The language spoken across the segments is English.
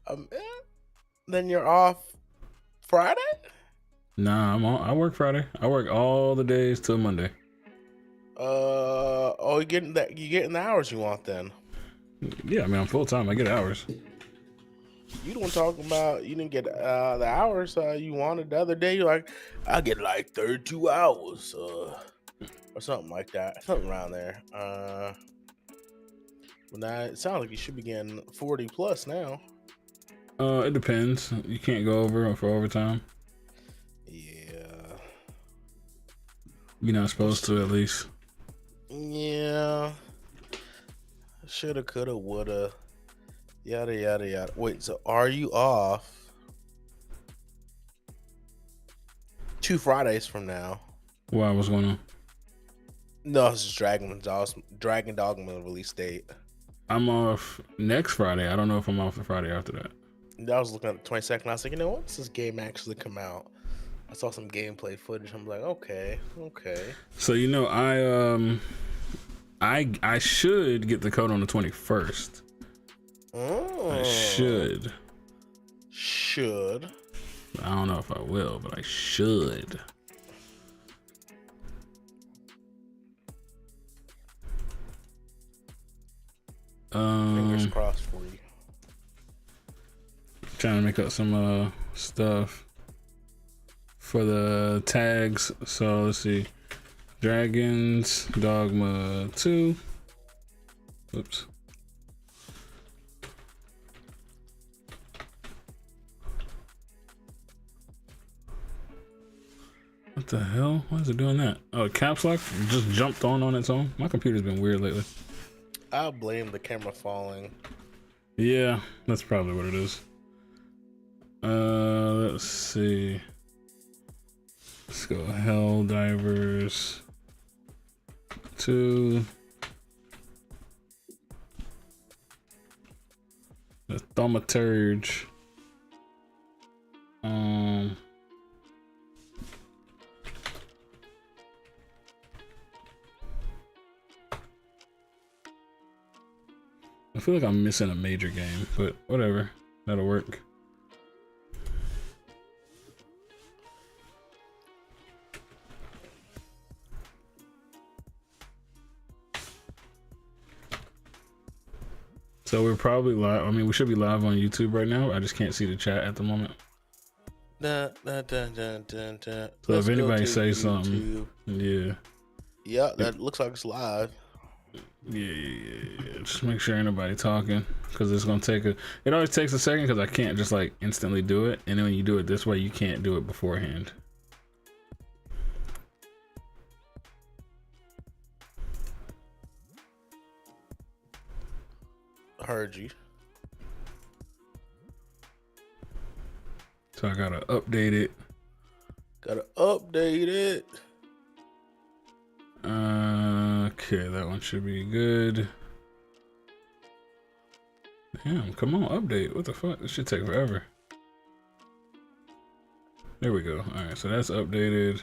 Yeah, then you're off Friday. Nah, I work Friday. I work all the days till Monday. Oh, you getting that? You getting the hours you want then? Yeah, I mean I'm full time. I get hours. You don't talk about you didn't get the hours you wanted the other day. You're like, I get like 32 hours, or something like that, something around there. Well, now it sounds like you should be getting 40 plus now. It depends. You can't go over for overtime. Yeah. You're not supposed to, at least. Yeah. Shoulda, coulda, woulda. Yada yada yada. Wait, so are you off 2 Fridays from now? Why? What's going on? No, it's just Dragon Dogma release date. I'm off next Friday. I don't know if I'm off the Friday after that. I was looking at the 22nd. I was like, you know, what's this game actually come out? I saw some gameplay footage. I'm like, okay. So you know, I should get the code on the 21st. Oh, I should. I don't know if I will, but I should. Fingers crossed for you. Trying to make up some stuff for the tags. So let's see. Dragons Dogma 2. Oops. What the hell? Why is it doing that? Oh, caps lock just jumped on its own. My computer's been weird lately. I'll blame the camera falling. Yeah, that's probably what it is. Let's see. Let's go Helldivers 2. The Thaumaturge. I feel like I'm missing a major game, but whatever. That'll work. So we're probably live. I mean, we should be live on YouTube right now. I just can't see the chat at the moment. So if anybody says something, yeah. Yeah, that looks like it's live. Yeah. Just make sure ain't nobody talking, because it's gonna take a. It always takes a second because I can't just like instantly do it, and then when you do it this way, you can't do it beforehand. Heard you. So I gotta update it. Okay, that one should be good. Damn, come on, update. What the fuck? This should take forever. There we go. Alright, so that's updated.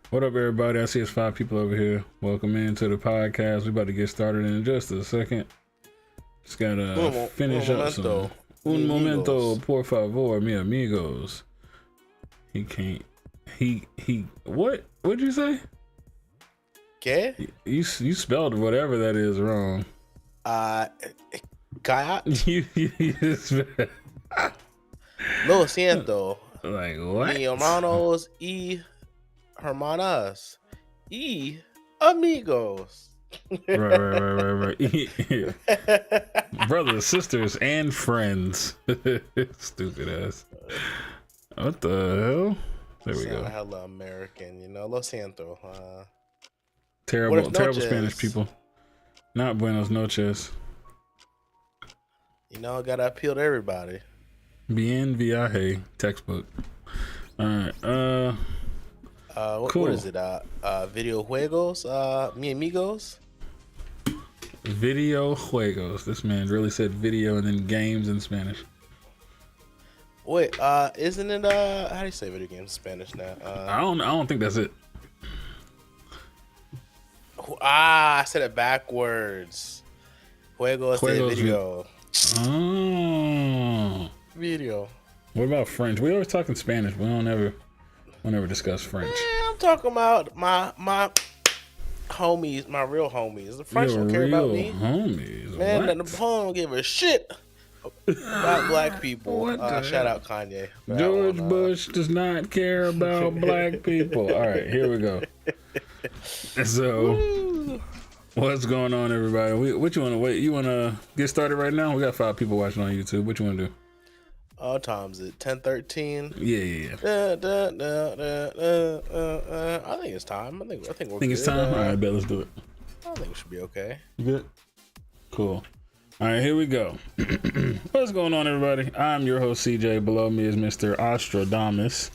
What up, everybody? I see it's 5 people over here. Welcome into the podcast. We about to get started in just a second. Just gotta finish up some. Un momento, por favor, mi amigos. He can't. He. What? What'd you say? ¿Qué? You spelled whatever that is wrong. Kayat? Lo siento. Like what? Mi hermanos y hermanas y amigos. Right. Brothers, sisters, and friends. Stupid ass. What the hell? There we go. Hella American, you know. Lo siento. Terrible Spanish people. Not buenos noches. You know, I gotta appeal to everybody. Bien viaje, textbook. Alright, cool. What is it? Video juegos, mi amigos? Video juegos. This man really said video and then games in Spanish. Wait, isn't it how do you say video games in Spanish now? I don't think that's it. I said it backwards. Juegos de video. Oh. Video. What about French? We always talk in Spanish. We don't ever discuss French. I'm talking about my homies, my real homies. The French don't care about me. Homies. Man, what? Napoleon don't give a shit about black people. Shout out Kanye. George Bush does not care about black people. All right, here we go. So, what's going on, everybody? What you want to wait? You want to get started right now? We got 5 people watching on YouTube. What you want to do? Time's it 10:13. Yeah. I think it's time. I think we're Think it's good. time. All right, bet let's do it. I think we should be okay. You good? Cool. All right, here we go. What's going on, everybody? I'm your host, CJ. Below me is Mr. Ostradamus.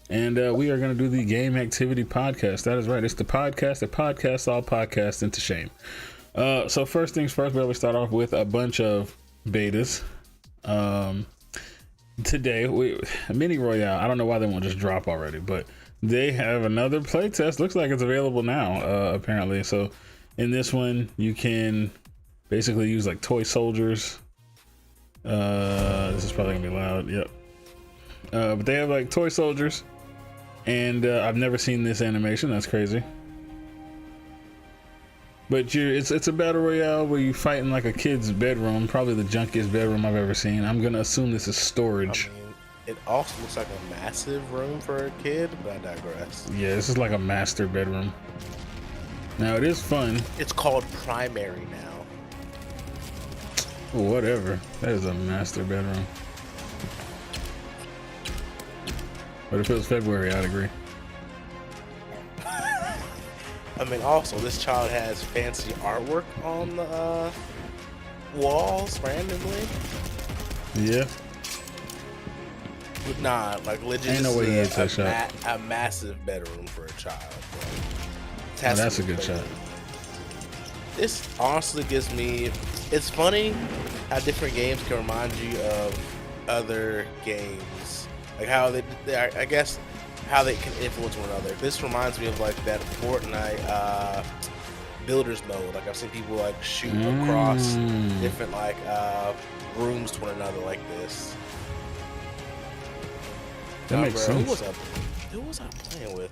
And we are going to do the Game Activity Podcast. That is right. It's the podcast that podcasts all podcasts into shame. So first things first, we always start off with a bunch of betas. Today, Mini Royale, I don't know why they won't just drop already, but they have another playtest. Looks like it's available now, apparently. So in this one, you can basically use like toy soldiers. This is probably gonna be loud. Yep. But they have like toy soldiers, and I've never seen this animation. That's crazy. But it's a battle royale where you fight in like a kid's bedroom, probably the junkiest bedroom I've ever seen. I'm gonna assume this is storage. I mean, it also looks like a massive room for a kid, but I digress. Yeah, this is like a master bedroom. Now it is fun. It's called primary now. Whatever. That is a master bedroom. But if it was February, I'd agree. I mean, also, this child has fancy artwork on the walls randomly. Yeah. But nah, like legit. Ain't no way he hits that shot. A massive bedroom for a child. Oh, that's a good shot. This honestly gives me. It's funny how different games can remind you of other games. Like how they I guess. How they can influence one another. This reminds me of like that Fortnite builders mode. Like I've seen people like shoot across different like rooms to one another like this. That makes sense. Who was I playing with?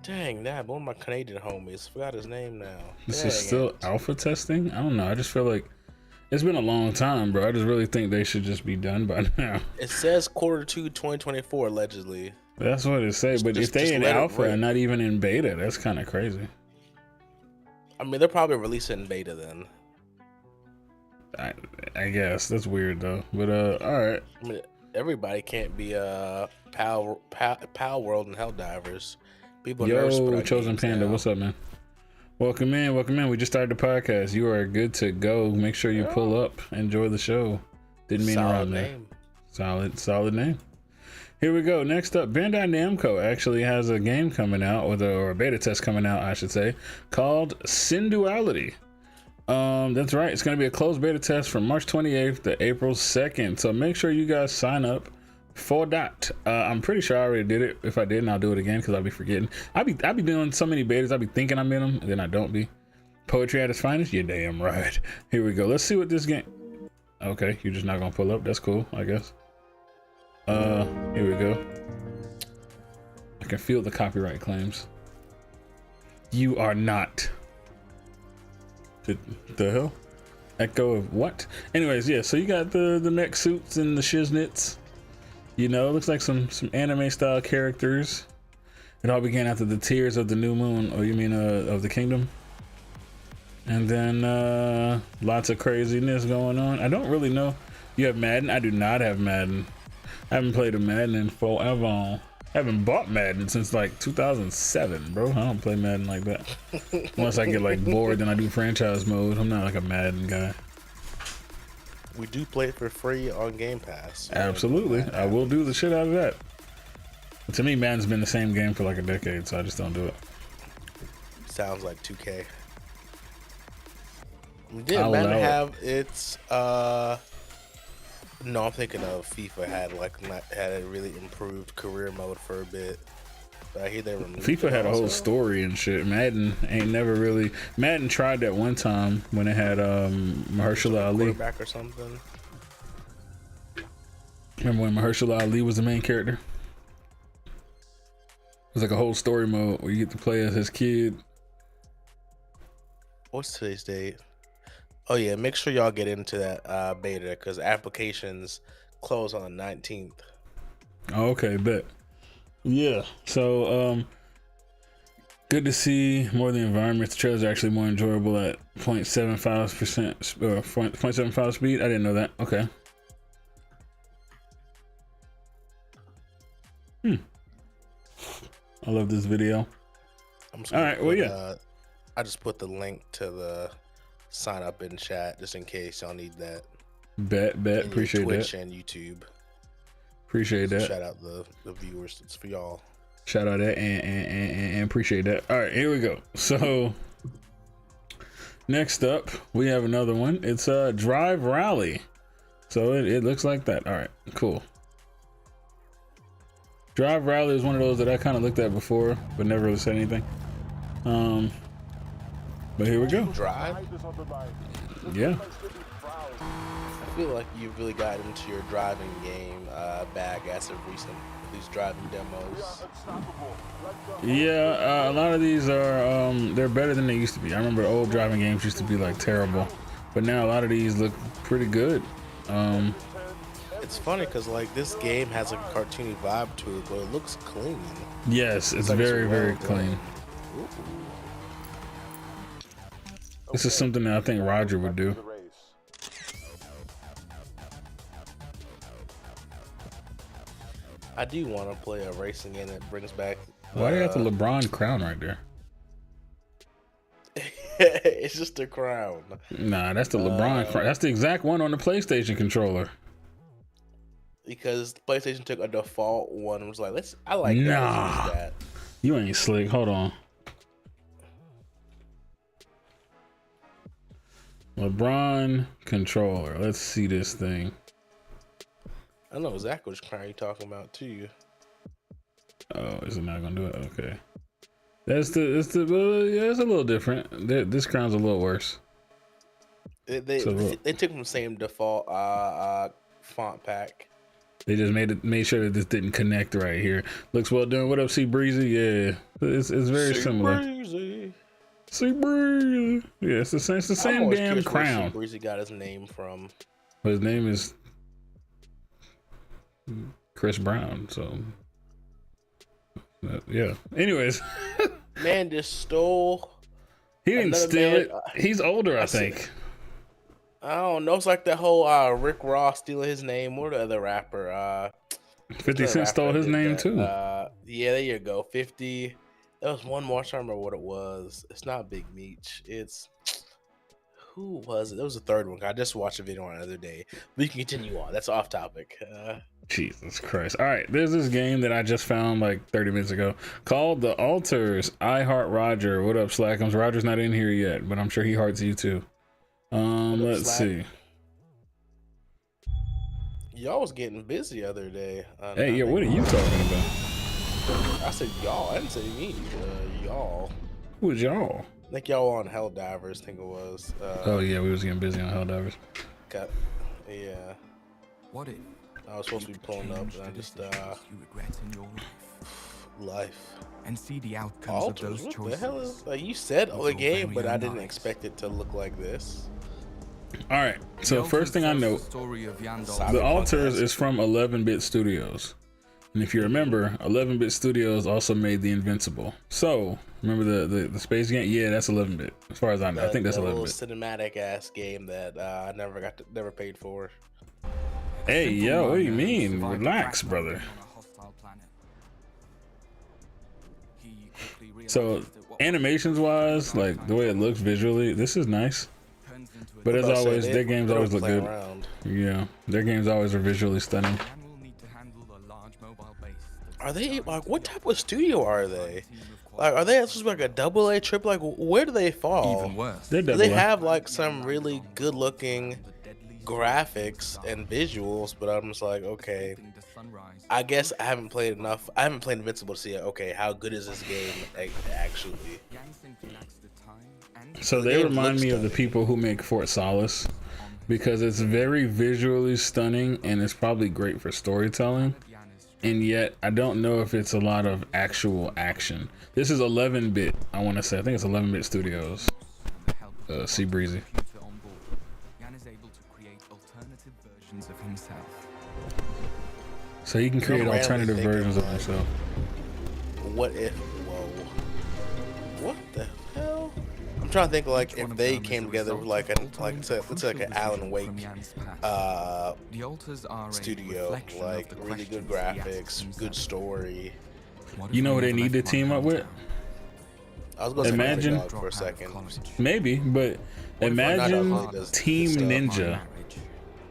Dang, that one of my Canadian homies. Forgot his name now. This is still alpha testing? I don't know. I just feel like it's been a long time, bro. I just really think they should just be done by now. It says Q2 2024, allegedly. That's what it says. But if they in alpha and not even in beta, that's kind of crazy. I mean, they're probably releasing in beta then. I guess. That's weird, though. But, all right. I mean, everybody can't be Pal World and Helldivers. People Yo, Chosen Panda, what's up, man? Welcome in. We just started the podcast. You are good to go. Make sure you pull up. Enjoy the show. Didn't mean to run there. Solid name. Here we go. Next up, Bandai Namco actually has a game coming out, or a beta test coming out, I should say, called Synduality. That's right. It's going to be a closed beta test from March 28th to April 2nd. So make sure you guys sign up for that. I'm pretty sure I already did it. If I didn't, I'll do it again because I'll be forgetting. I be doing so many betas. I be thinking I'm in them, and then I don't be. Poetry at its finest? You're damn right. Here we go. Let's see what this game. Okay, you're just not gonna pull up. That's cool, I guess. Here we go. I can feel the copyright claims. You are not. The hell? Echo of what? Anyways, yeah. So you got the mech suits and the shiznits. You know, it looks like some anime style characters. It all began after the tears of the new moon, or you mean of the kingdom? And then lots of craziness going on. I don't really know. You have Madden? I do not have Madden. I haven't played a Madden in forever. I haven't bought Madden since like 2007, bro. I don't play Madden like that. Once I get like bored, then I do franchise mode. I'm not like a Madden guy. We do play it for free on Game Pass. Absolutely. I will do the shit out of that. But to me, Madden's been the same game for like a decade, so I just don't do it. Sounds like 2K. Did Madden have its No, I'm thinking of FIFA had a really improved career mode for a bit. But I hear they removed FIFA had a whole story and shit. Madden ain't never really. Madden tried that one time when it had Mahershala Ali. Quarterback or something. Remember when Mahershala Ali was the main character? It was like a whole story mode where you get to play as his kid. What's today's date? Oh yeah, make sure y'all get into that beta because applications close on the 19th. Oh, okay, bet. Yeah, so good to see more of the environment. The trails are actually more enjoyable at 0.75% or 0.75 speed. I didn't know that. Okay. I love this video. All right, well, yeah. I just put the link to the sign up in chat just in case y'all need that. Bet. Appreciate Twitch that. and YouTube. Appreciate that. Shout out the viewers. It's for y'all. Shout out that and appreciate that. All right, here we go. So next up, we have another one. It's Drive Rally. So it looks like that. All right, cool. Drive Rally is one of those that I kind of looked at before, but never really said anything. But here we go. Drive? Yeah. I feel like you've really got into your driving game bag as of recent. These driving demos. Yeah, a lot of these are they're better than they used to be. I remember old driving games used to be like terrible, but now a lot of these look pretty good. It's funny because like this game has a cartoony vibe to it, but it looks clean. Yes, it's very clean. Ooh. This is something that I think Roger would do. I do want to play a racing game that brings back. Why do you have the LeBron crown right there? It's just a crown. Nah, that's the LeBron crown. That's the exact one on the PlayStation controller. Because PlayStation took a default one and was like, I like that. You ain't slick. Hold on. LeBron controller. Let's see this thing. I know exactly which crown you're talking about too. Oh, is it not gonna do it? Okay. It's a little different. This crown's a little worse. They took from the same default font pack. They just made sure that this didn't connect right here. Looks well done. What up, C Breezy? Yeah, it's very similar. C Breezy. Yeah, it's the same damn crown. C Breezy got his name from. Well, his name is Chris Brown. So yeah. Anyways, man just stole. He didn't steal it. He's older, I think. I don't know. It's like that whole Rick Ross stealing his name. Or the other rapper? 50 Cent stole his name too. Yeah, there you go. 50. There was one more. I don't remember what it was. It's not Big Meech. It's who was it? There was a third one. I just watched a video on the other day. We can continue on. That's off topic. Jesus Christ. All right. There's this game that I just found like 30 minutes ago called The Alters. I Heart Roger. What up, Slackums? Roger's not in here yet, but I'm sure he hearts you too. Let's see. Y'all was getting busy the other day. Hey, yeah, what are you talking about? I said y'all. I didn't say me. Y'all. Who was y'all? I think y'all were on Helldivers. I think it was. Oh yeah, we was getting busy on Helldivers. Yeah. What if I was supposed to be pulling up, and I just you regret in your life. And see the outcomes of those choices. What the hell is like you said the game, but I didn't expect it to look like this. All right, so first thing I know, The Alters is from 11-Bit Studios, and if you remember, 11-Bit Studios also made The Invincible. So remember the space game? Yeah, that's 11-Bit. As far as I know, I think that's 11-Bit. Cinematic ass game that I never paid for. Hey, yo, what do you mean? Relax, brother. So animations wise, like the way it looks visually, this is nice. But as always, their games always look good. Yeah, their games always are visually stunning. Are they like what type of studio are they? Like, are they supposed to be like a AA, triple? Like, where do they fall? Even worse. Do they have like some really good looking graphics and visuals, but I'm just like, okay, I guess I haven't played enough. I haven't played Invincible to see, okay, how good is this game actually? So they remind me of the people who make Fort Solis, because it's very visually stunning and it's probably great for storytelling. And yet I don't know if it's a lot of actual action. This is 11-bit, I want to say. I think it's 11-bit Studios. Sea Breezy. So he can create alternative versions of himself. What if? Whoa! What the hell? I'm trying to think, like, if they came together like it's like an Alan Wake studio, like really good graphics, good story. You know who they need to team up with? I was going to imagine for a second. Maybe, but imagine Team Ninja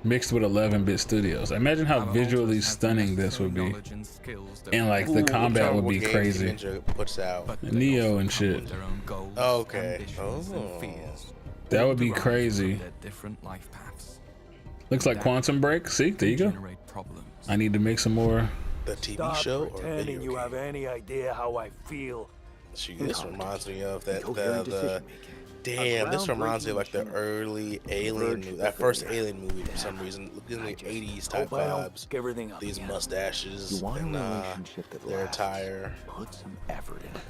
mixed with 11-bit Studios. Imagine how visually stunning this would be, and like the combat would be crazy. Ninja puts out Neo and shit. Okay. Oh. That would be crazy. Looks like Quantum Break. See, there you go. I need to make some more. The TV show or pretending you have any idea how I feel. Shoot, this reminds me of that damn, this reminds me of like the early Alien movie, that first Alien movie for some reason. It gives me 80s type vibes. These mustaches and their attire. Put some effort in it.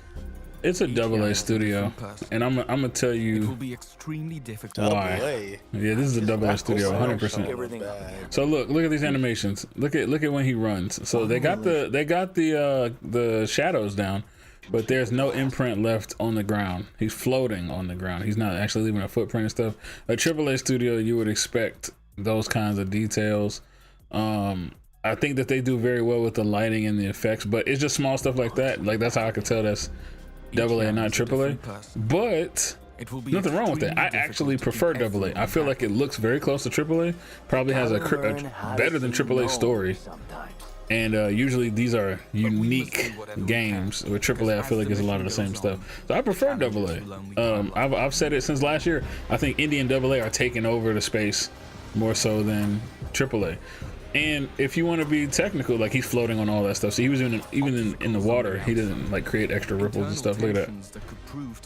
It's a AA studio, and I'm gonna tell you why. Yeah, this is a AA studio, 100%. So look at these animations. Look at when he runs. So they got the shadows down, but there's no imprint left on the ground. He's floating on the ground. He's not actually leaving a footprint and stuff. A AAA studio, you would expect those kinds of details. I think that they do very well with the lighting and the effects, but it's just small stuff like that. Like, that's how I could tell that's AA and not AAA. But nothing wrong with that. I actually prefer AA. I feel like it looks very close to AAA. Probably has a better than AAA story. And usually these are unique games. With AAA, I feel like it's a lot of the same stuff. So I prefer AA. I've said it since last year. I think Indie and AA are taking over the space more so than AAA. And if you want to be technical, like, he's floating on all that stuff. So he was even in the water, he didn't like create extra ripples and stuff. Look at that.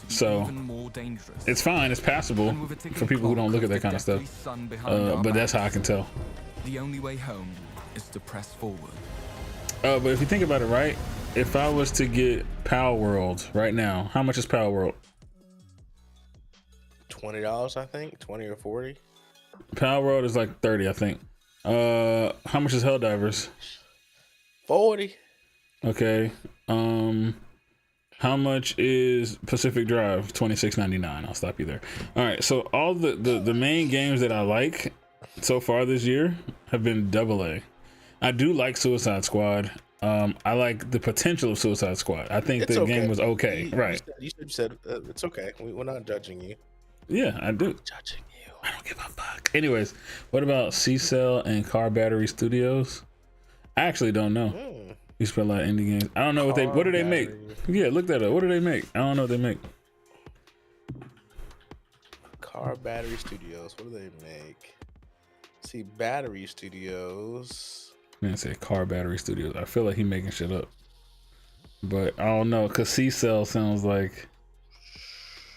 So it's fine, it's passable for people who don't look at that kind of stuff. But that's how I can tell. The only way home is to press forward. But if you think about it, right? If I was to get Power World right now, how much is Power World? $20, I think. 20 or 40. Power World is like 30, I think. How much is Helldivers? 40. Okay. How much is Pacific Drive? $26.99. I'll stop you there. All right. So all the main games that I like so far this year have been AA. I do like Suicide Squad. I like the potential of Suicide Squad. I think the game was okay. Right. You said it's okay. We're not judging you. Yeah, I do. Judging you. I don't give a fuck. Anyways, what about C-Cell and Car Battery Studios? I actually don't know. You spell a lot of indie games. I don't know what do they make? Yeah, look that up. What do they make? I don't know what they make. Car Battery Studios. What do they make? See, Battery Studios. Man, say Car Battery Studios. I feel like he making shit up, but I don't know, cause C-Cell sounds like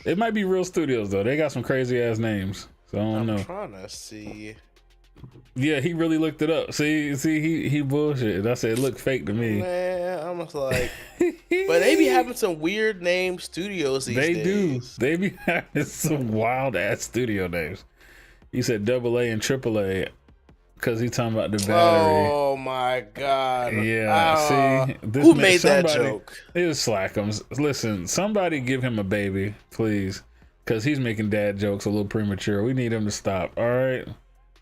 it might be real studios though. They got some crazy ass names, so I don't know. I'm trying to see. Yeah, he really looked it up. See, he bullshit. I said it looked fake to me. Man, I'm just like, but they be having some weird name studios these days. They be having some wild ass studio names. He said AA and AAA. Cause he talking about the battery. Oh my god! Yeah, see, who made that joke? It was Slackums. Listen, somebody give him a baby, please, cause he's making dad jokes a little premature. We need him to stop. All right,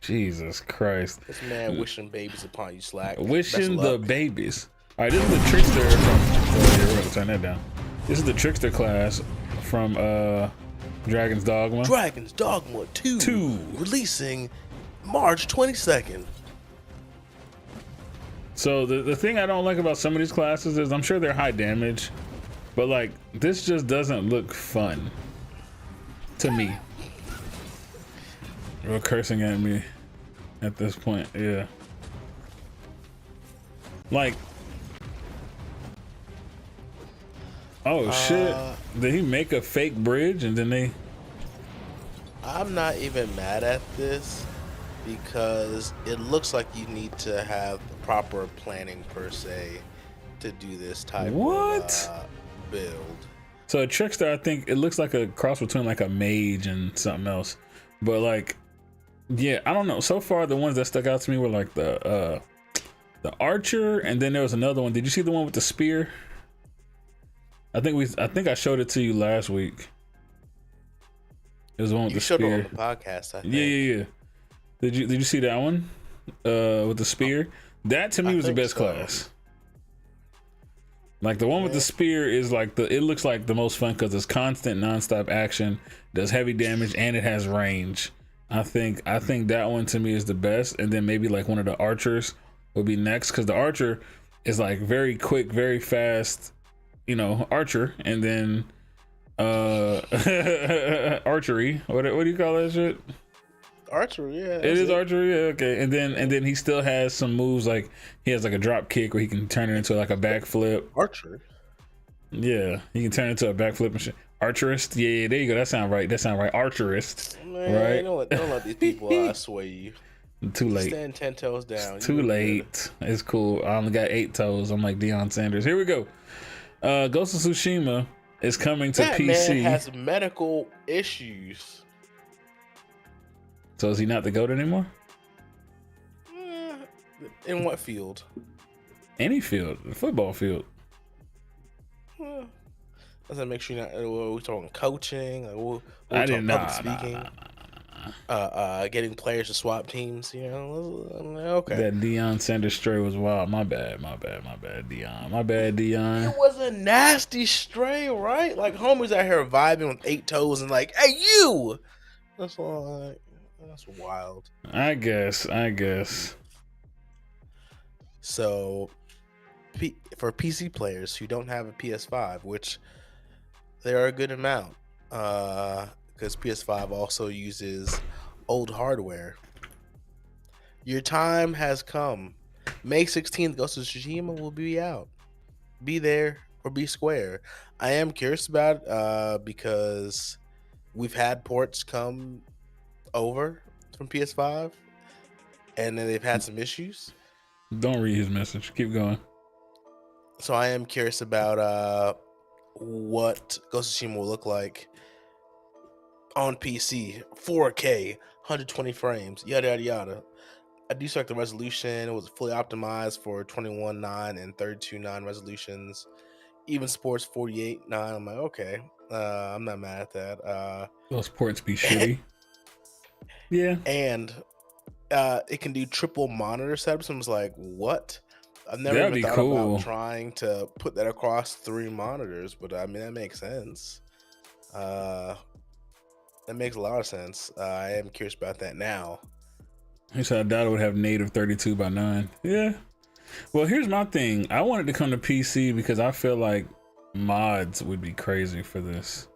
Jesus Christ! This man wishing babies upon you, Slack. Wishing the babies. All right, this is the trickster from. Oh, yeah, we're gonna turn that down. This is the trickster class from Dragon's Dogma. Dragon's Dogma 2 releasing March 22nd. So the thing I don't like about some of these classes is I'm sure they're high damage, but like this just doesn't look fun to me. You're cursing at me. at this point. Yeah. Like, oh shit! Did he make a fake bridge and then they? I'm not even mad at this because it looks like you need to have proper planning per se to do this type of build. So a trickster, I think it looks like a cross between like a mage and something else, but like, yeah, I don't know. So far, the ones that stuck out to me were like the archer, and then there was another one. Did you see the one with the spear? I think I showed it to you last week. It was the one with the spear. You showed it on the podcast, I think. Yeah. Did you see that one? With the spear? That to me was the best class. Like the one with the spear is like it looks like the most fun because it's constant, nonstop action, does heavy damage, and it has range. I think that one to me is the best, and then maybe like one of the archers would be next because the archer is like very quick, very fast, archer, and then archery. What do you call that shit? Archery, yeah. It is archery, yeah, okay. And then he still has some moves, like he has like a drop kick where he can turn it into like a backflip. Archer. Yeah, he can turn it into a backflip and shit. Archerist, yeah, there you go. That sound right. Archerist, man, right? Don't let these people sway you. Too late. Stand 10 toes down. It's too late. Good. It's cool. I only got 8 toes. I'm like Deion Sanders. Here we go. Ghost of Tsushima is coming to that PC. Man has medical issues. So is he not the GOAT anymore? In what field? Any field, the football field. Does that make sure you're not? We're talking coaching. I didn't know. Speaking. Getting players to swap teams. Okay. That Deion Sanders stray was wild. My bad, Deion. My bad, Deion. It was a nasty stray, right? Like homies out here vibing with 8 toes and like, hey, you. That's like. That's wild. I guess. So, for PC players who don't have a PS5, which there are a good amount, because PS5 also uses old hardware, your time has come. May 16th, Ghost of Tsushima will be out. Be there or be square. I am curious about it because we've had ports come over from PS5 and then they've had some issues. Don't read his message. Keep going. So I am curious about what Ghost of Tsushima will look like on PC, 4K, 120 frames, yada yada yada. I do select the resolution. It was fully optimized for 21:9 and 32:9 resolutions. Even supports 48:9. I'm like, okay, I'm not mad at that. Those ports be shitty. Yeah, and it can do triple monitor setups. I was like, what? I've never even thought about trying to put that across 3 monitors, but I mean that makes sense. That makes a lot of sense. I am curious about that now. He said I doubt it would have native 32:9. Yeah. Well, here's my thing. I wanted to come to PC because I feel like mods would be crazy for this.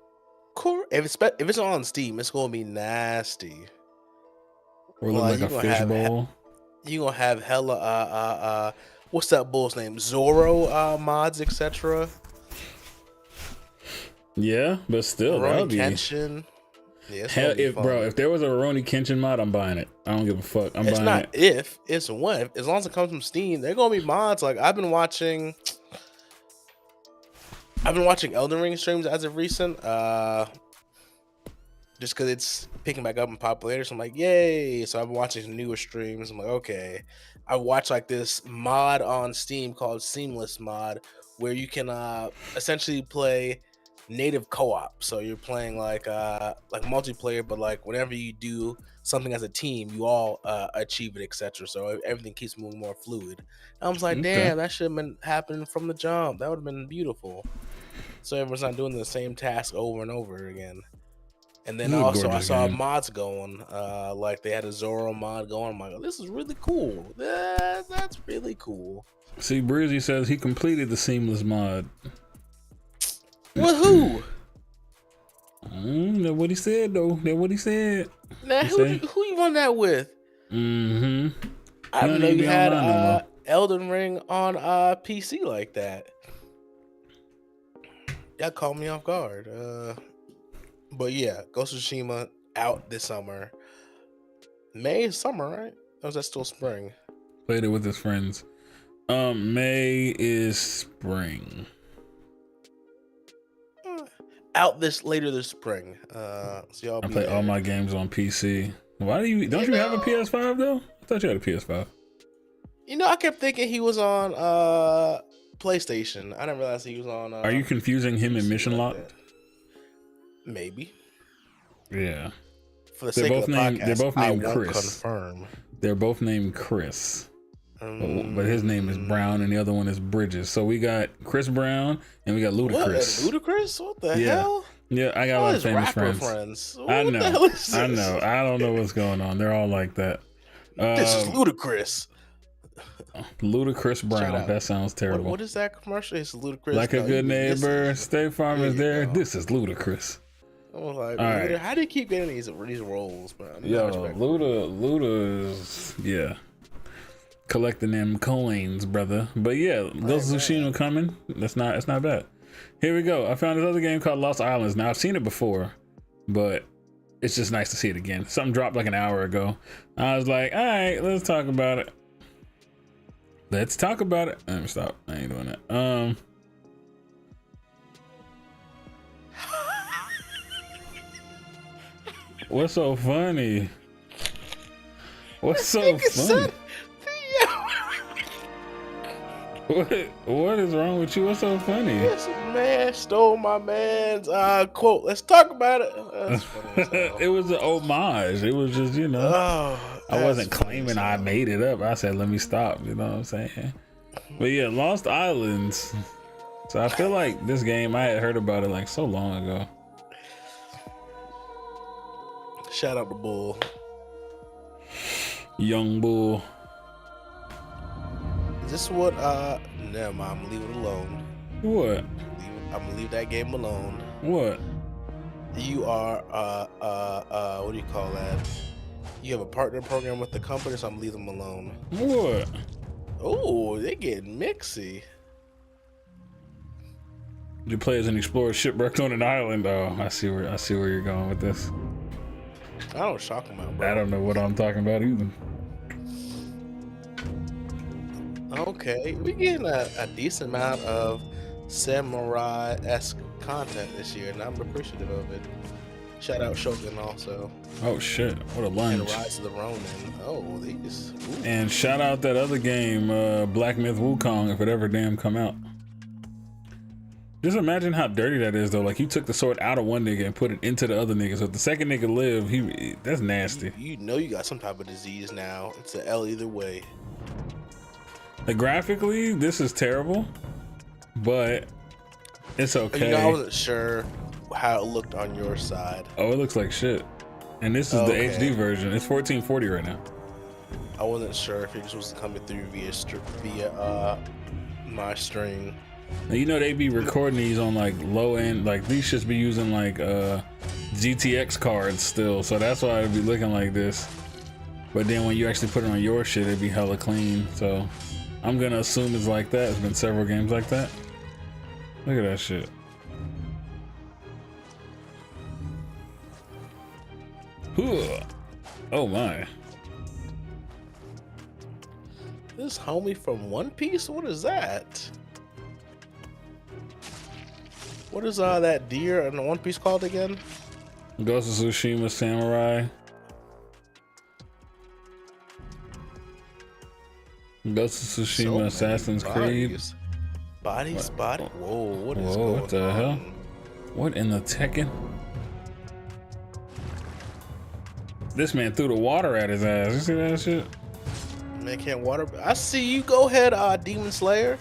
Cool. If it's on Steam, it's gonna be nasty. Or look like a fishbowl. You gonna have hella what's that bull's name? Zoro mods, etc. Yeah, but still, Rurouni Kenshin. Yeah, hell, if there was a Rurouni Kenshin mod, I'm buying it. I don't give a fuck. It's not if, it's when. As long as it comes from Steam, they're gonna be mods. Like I've been watching Elden Ring streams as of recent. Just because it's picking back up in popularity, so I'm like, yay! So I've been watching some newer streams. I'm like, okay. I watched like this mod on Steam called Seamless Mod, where you can essentially play native co-op. So you're playing like multiplayer, but like whenever you do something as a team, you all achieve it, etc. So everything keeps moving more fluid. And I was like, damn, that should have been happening from the jump. That would have been beautiful. So everyone's not doing the same task over and over again. And then also I saw mods going, like they had a Zoro mod going. I'm like, oh, this is really cool. That's really cool. See, Breezy says he completed the Seamless mod. With who? That's what he said, though. That's what he said. Now, who you won that with? Mm-hmm. I didn't know you had Elden Ring on PC like that. That caught me off guard. But yeah, Ghost of Tsushima out this summer. May is summer, right? Or is that still spring? Played it with his friends. May is spring. Out later this spring. So y'all I play all my games on PC. Why don't you have a PS5 though? I thought you had a PS5. I kept thinking he was on PlayStation. I didn't realize he was on. Are you confusing him and Mission Locked? Maybe. Yeah. For the sake of the podcast, they're both named I won't Chris. confirm. They're both named Chris. But his name is Brown and the other one is Bridges. So we got Chris Brown and we got Ludacris. What? Ludacris? What the hell? Yeah, I got a lot of famous friends. I know. I don't know what's going on. They're all like that. This is Ludacris. Ludacris Brown. That sounds terrible. What is that commercial? It's Ludacris. Like a good neighbor, State Farm is there. This is Ludacris. I was like, right. How do you keep getting these roles, man? Yo, Luda is, yeah. Collecting them coins, brother. But yeah, Ghost of Tsushima coming. It's not bad. Here we go. I found this other game called Lost Islands. Now I've seen it before, but it's just nice to see it again. Something dropped like an hour ago. I was like, all right, let's talk about it. Let's talk about it. Let me stop. I ain't doing that. What's so funny? What's so funny? What is wrong with you? What's so funny? This man stole my man's quote. Let's talk about it. That's funny. It was an homage. It was just, I wasn't claiming I made it up. I said, let me stop. You know what I'm saying? But yeah, Lost Islands. So I feel like this game, I had heard about it like so long ago. Shout out to Bull. Young Bull. Is this what never mind, I'm gonna leave it alone. What? I'm gonna leave that game alone. What? You are what do you call that? You have a partner program with the company, so I'm gonna leave them alone. What? Oh, they getting mixy. You play as an explorer shipwrecked on an island. Oh, I see where you're going with this. I don't shock him out, bro. I don't know what I'm talking about either. Okay, we getting a decent amount of samurai-esque content this year, and I'm appreciative of it. Shout out Shogun also. Oh shit, what a lunge. And Rise of the Ronin. Oh, these. Ooh. And shout out that other game, Black Myth Wukong, if it ever damn come out. Just imagine how dirty that is though. Like you took the sword out of one nigga and put it into the other nigga. So if the second nigga live, that's nasty. You know you got some type of disease now. It's an L either way. Like graphically, this is terrible, but it's okay. I wasn't sure how it looked on your side. Oh, it looks like shit. And this is the HD version. It's 1440 right now. I wasn't sure if it just was coming through via my stream. Now, they be recording these on like low end, like these should be using like GTX cards still, so that's why it'd be looking like this. But then when you actually put it on your shit, it'd be hella clean. So I'm gonna assume it's like that. It's been several games like that. Look at that shit. Oh my. This homie from One Piece? What is that? What is that deer in the One Piece called again? Ghost of Tsushima Samurai. Ghost of Tsushima Assassin's Creed. Bodies. Whoa, what is going on? What the hell? What in the Tekken? This man threw the water at his ass. You see that shit? Man can't water. I see you. Go ahead, Demon Slayer.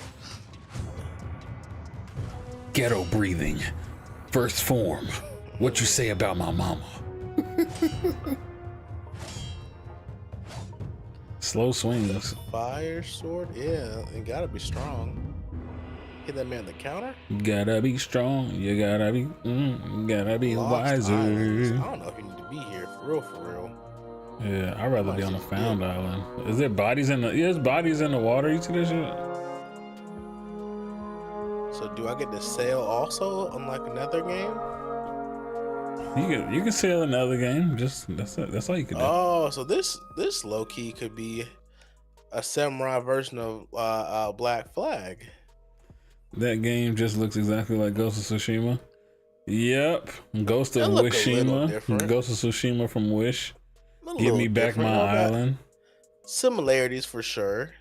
Ghetto breathing. First form. What you say about my mama? Slow swings. Fire sword? Yeah, it gotta be strong. Hit that man the counter? Gotta be strong. You gotta be Lost wiser. Islands. I don't know if you need to be here for real. Yeah, I'd rather be on a found island. Is there bodies in the? Yeah, there's bodies in the water. You see this shit? So do I get to sail also on like another game? You can sail another game. Just that's all you can do. Oh, so this low key could be a samurai version of Black Flag. That game just looks exactly like Ghost of Tsushima. Yep, Ghost of Wishima. Ghost of Tsushima from Wish. Give me back my island. Similarities for sure.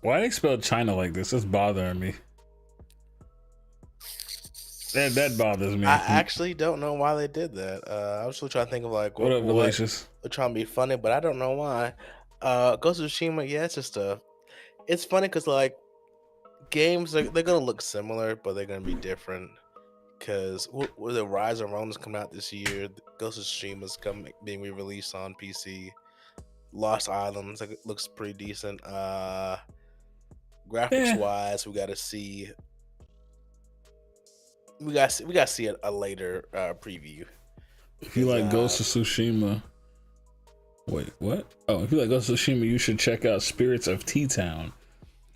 Why they spell China like this? It's bothering me. That bothers me. I actually don't know why they did that. I was still trying to think of like what up, Valacious? They're trying to be funny, but I don't know why. Ghost of Tsushima, yeah, it's funny because like games they're gonna look similar, but they're gonna be different. Because the Rise of Rome is coming out this year. Ghost of Tsushima is being re-released on PC. Lost Islands looks pretty decent. Graphics wise, we got to see a later preview. If you like Ghost of Tsushima, wait, what? Oh, if you like Ghost of Tsushima, you should check out Spirits of T-Town.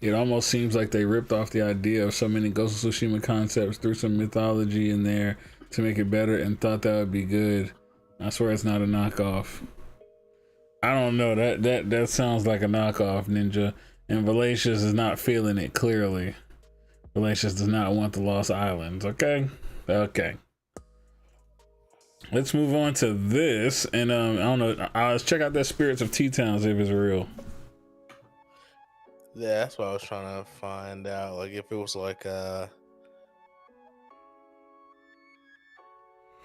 It almost seems like they ripped off the idea of so many Ghost of Tsushima concepts, threw some mythology in there to make it better, and thought that would be good. I swear it's not a knockoff. I don't know. That sounds like a knockoff, Ninja. And Valacious is not feeling it clearly. Valacious does not want the Lost Islands. Okay. Let's move on to this, and I don't know. Let's check out that Spirits of T-Town, see if it's real. Yeah, that's what I was trying to find out. Like if it was like I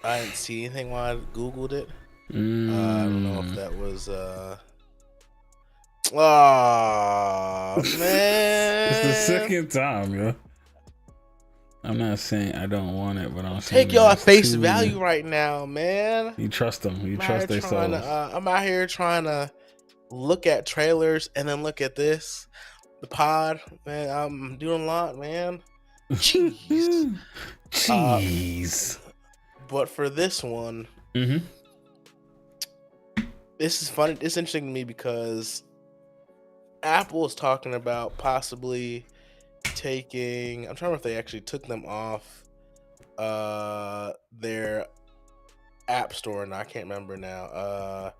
didn't see anything when I Googled it. I don't know if that was oh man. It's the second time, yo. I'm not saying I don't want it, but I'm saying take y'all at face value right now, man. You trust them. You trust their souls. I'm out here trying to look at trailers and then look at this. The pod, man, I'm doing a lot, man. Jeez. But for this one, this is funny. It's interesting to me because Apple is talking about possibly taking. I'm trying to remember if they actually took them off their app store, and I can't remember now.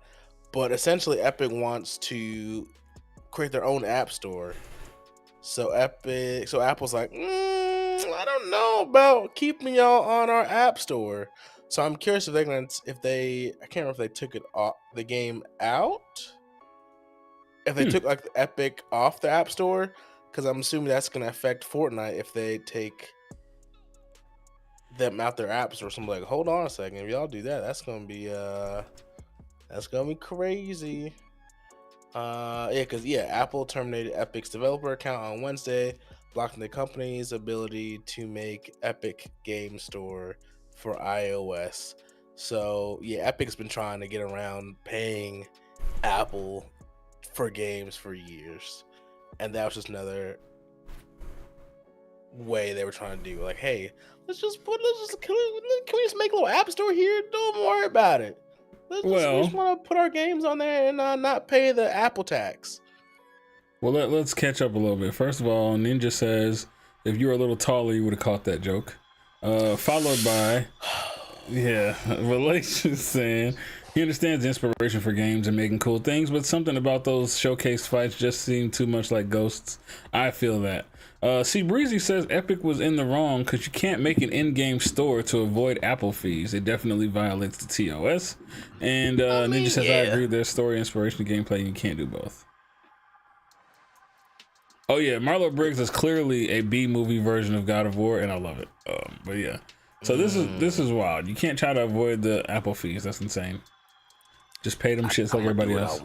But essentially, Epic wants to create their own app store. So Apple's like, I don't know about keeping y'all on our app store. So I'm curious if I can't remember if they took the game out. If they took like the Epic off the app store, because I'm assuming that's gonna affect Fortnite if they take them out their app store. So I'm like, hold on a second, if y'all do that, that's gonna be crazy. Apple terminated Epic's developer account on Wednesday, blocking the company's ability to make Epic Game Store for iOS. So yeah, Epic's been trying to get around paying Apple for games for years, and that was just another way they were trying to do. Like, hey, can we just make a little app store here? Don't worry about it. We just want to put our games on there and not pay the Apple tax. Well, let's catch up a little bit. First of all, Ninja says, if you were a little taller, you would have caught that joke. Followed by, Relations saying, he understands the inspiration for games and making cool things, but something about those showcase fights just seem too much like Ghosts. I feel that. See, Breezy says Epic was in the wrong because you can't make an in-game store to avoid Apple fees. It definitely violates the TOS. And Ninja says, I agree, there's story, inspiration, gameplay, and you can't do both. Oh yeah, Marlo Briggs is clearly a B-movie version of God of War, and I love it. But yeah, so this is wild. You can't try to avoid the Apple fees. That's insane. Just pay them shits like everybody else.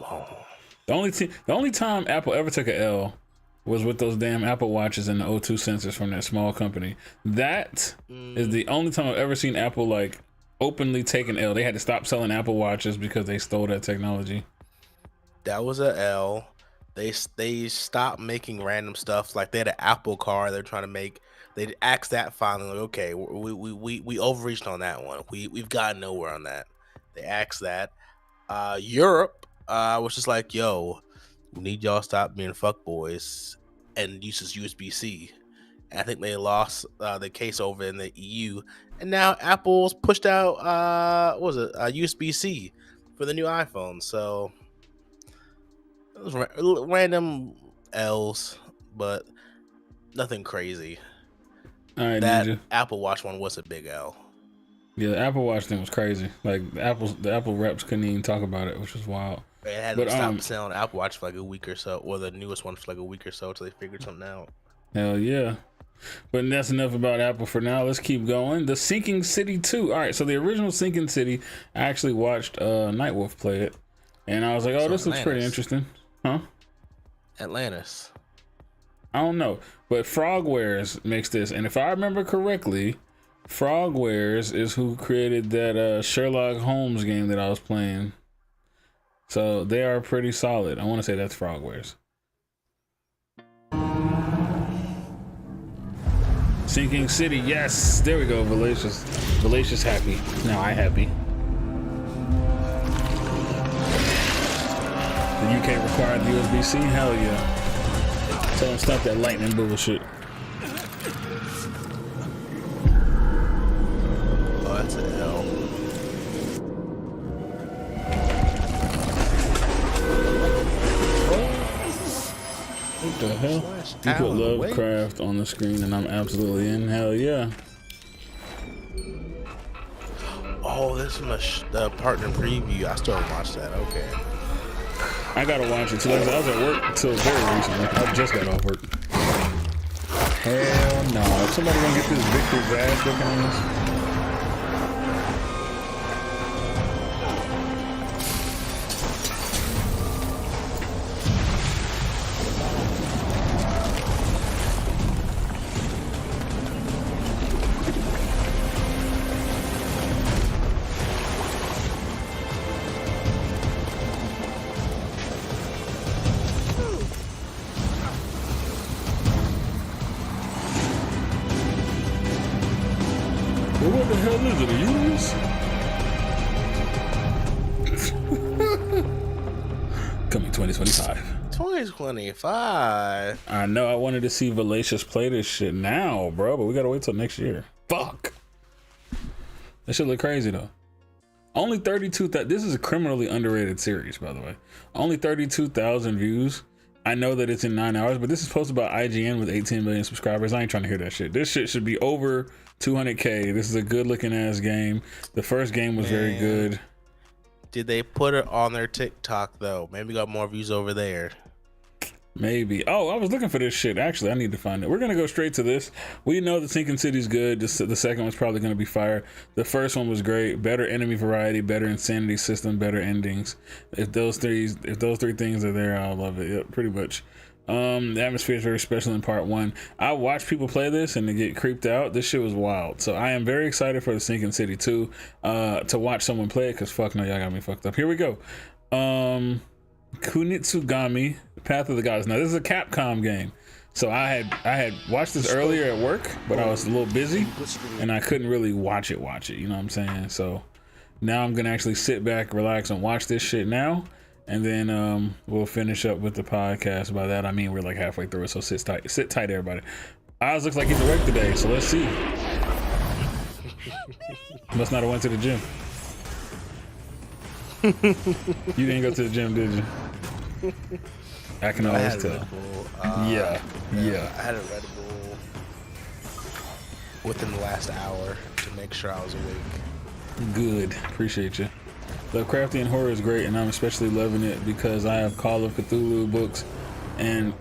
The only time Apple ever took an L was with those damn Apple Watches and the O2 sensors from that small company. That is the only time I've ever seen Apple like openly take an L. They had to stop selling Apple Watches because they stole that technology. That was a L. They stopped making random stuff. Like they had an Apple car they're trying to make. They axed that finally. Like, okay, we overreached on that one. We've gotten nowhere on that. They asked that. Europe was just like, yo, we need y'all to stop being fuckboys and uses USB-C. And I think they lost the case over in the EU. And now Apple's pushed out, what was it, USB-C for the new iPhone. So it was random L's, but nothing crazy. All right, that Ninja. Apple Watch one was a big L. Yeah, the Apple Watch thing was crazy. Like the Apple reps couldn't even talk about it, which was wild. They had to stop selling Apple Watch for like a week or so, or the newest one for like a week or so until they figured something out. Hell yeah. But that's enough about Apple for now. Let's keep going. The Sinking City 2. All right, so the original Sinking City, I actually watched Nightwolf play it, and I was like, oh, this looks pretty interesting. Huh? Atlantis. I don't know, but Frogwares makes this, and if I remember correctly, Frogwares is who created that Sherlock Holmes game that I was playing. So they are pretty solid. I want to say that's Frogwares. Sinking City, yes, there we go. Valacious happy. Now I happy. The UK required the USB-C. Hell yeah. Tell them stop that lightning bullshit. Oh, that's an L. What the hell? You put Lovecraft on the screen and I'm absolutely in. Hell yeah. Oh, this is the partner preview. I still haven't watched that. Okay. I gotta watch it too. I was at work until very recently. I just got off work. Hell no. Somebody gonna get this Victor's ass looking on this? What the hell is it? A Uranus? Coming 2025. 2025. I know. I wanted to see Valacious play this shit now, bro, but we gotta wait till next year. Fuck. That shit look crazy though. Only 32,000. This is a criminally underrated series, by the way. Only 32,000 views. I know that it's in 9 hours, but this is posted by IGN with 18 million subscribers. I ain't trying to hear that shit. This shit should be over 200K. This is a good looking ass game. The first game was very good. Did they put it on their TikTok though? Maybe got more views over there. Maybe. Oh, I was looking for this shit. Actually, I need to find it. We're gonna go straight to this. We know that Sinking City's good. The second one's probably gonna be fire. The first one was great. Better enemy variety, better insanity system, better endings. If those three things are there, I'll love it. Yep, pretty much. The atmosphere is very special in part one. I watched people play this and they get creeped out. This shit was wild. So I am very excited for the Sinking City 2 to watch someone play it, because fuck no, y'all got me fucked up. Here we go. Kunitsugami, Path of the Goddess. Now this is a Capcom game. So I had watched this earlier at work, but I was a little busy and I couldn't really watch it, you know what I'm saying? So now I'm gonna actually sit back, relax, and watch this shit now. And then we'll finish up with the podcast. By that I mean we're like halfway through it, so sit tight everybody. Oz looks like he's awake today, so let's see. Must not have went to the gym. You didn't go to the gym, did you? I can always tell. Yeah. I had a Red Bull within the last hour to make sure I was awake. Good, appreciate you. Lovecraftian horror is great, and I'm especially loving it because I have Call of Cthulhu books and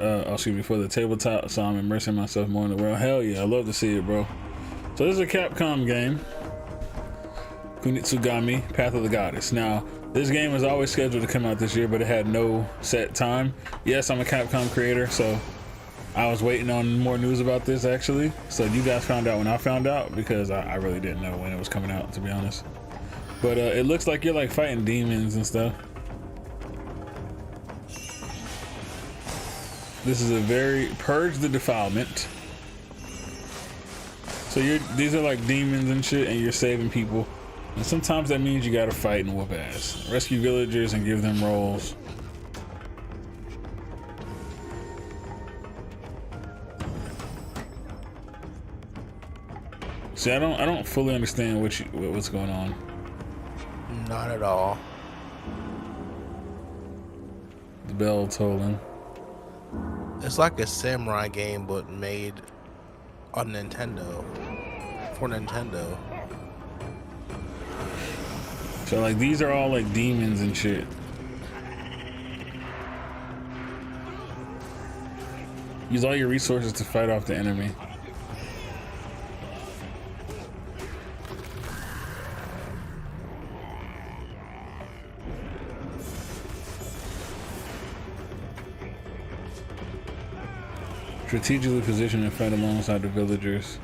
for the tabletop, so I'm immersing myself more in the world. Hell yeah, I love to see it, bro. So this is a Capcom game, Kunitsugami, Path of the Goddess. Now, this game was always scheduled to come out this year, but it had no set time. Yes, I'm a Capcom creator, so I was waiting on more news about this actually. So you guys found out when I found out, because I really didn't know when it was coming out, to be honest. But it looks like you're like fighting demons and stuff. This is a very Purge the Defilement. So these are like demons and shit, and you're saving people And sometimes that means you gotta fight and whoop ass. Rescue villagers and give them roles. See, I don't fully understand what's going on. Not at all. The bell tolling. It's like a samurai game, but made on Nintendo. For Nintendo. So like these are all like demons and shit. Use all your resources to fight off the enemy. Strategically position and fight alongside the villagers.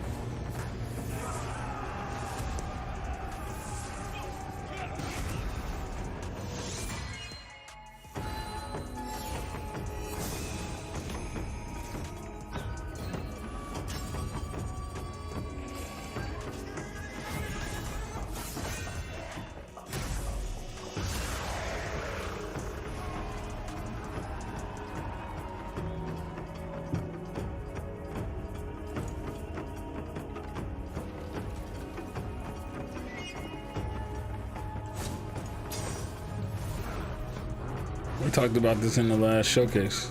We talked about this in the last showcase.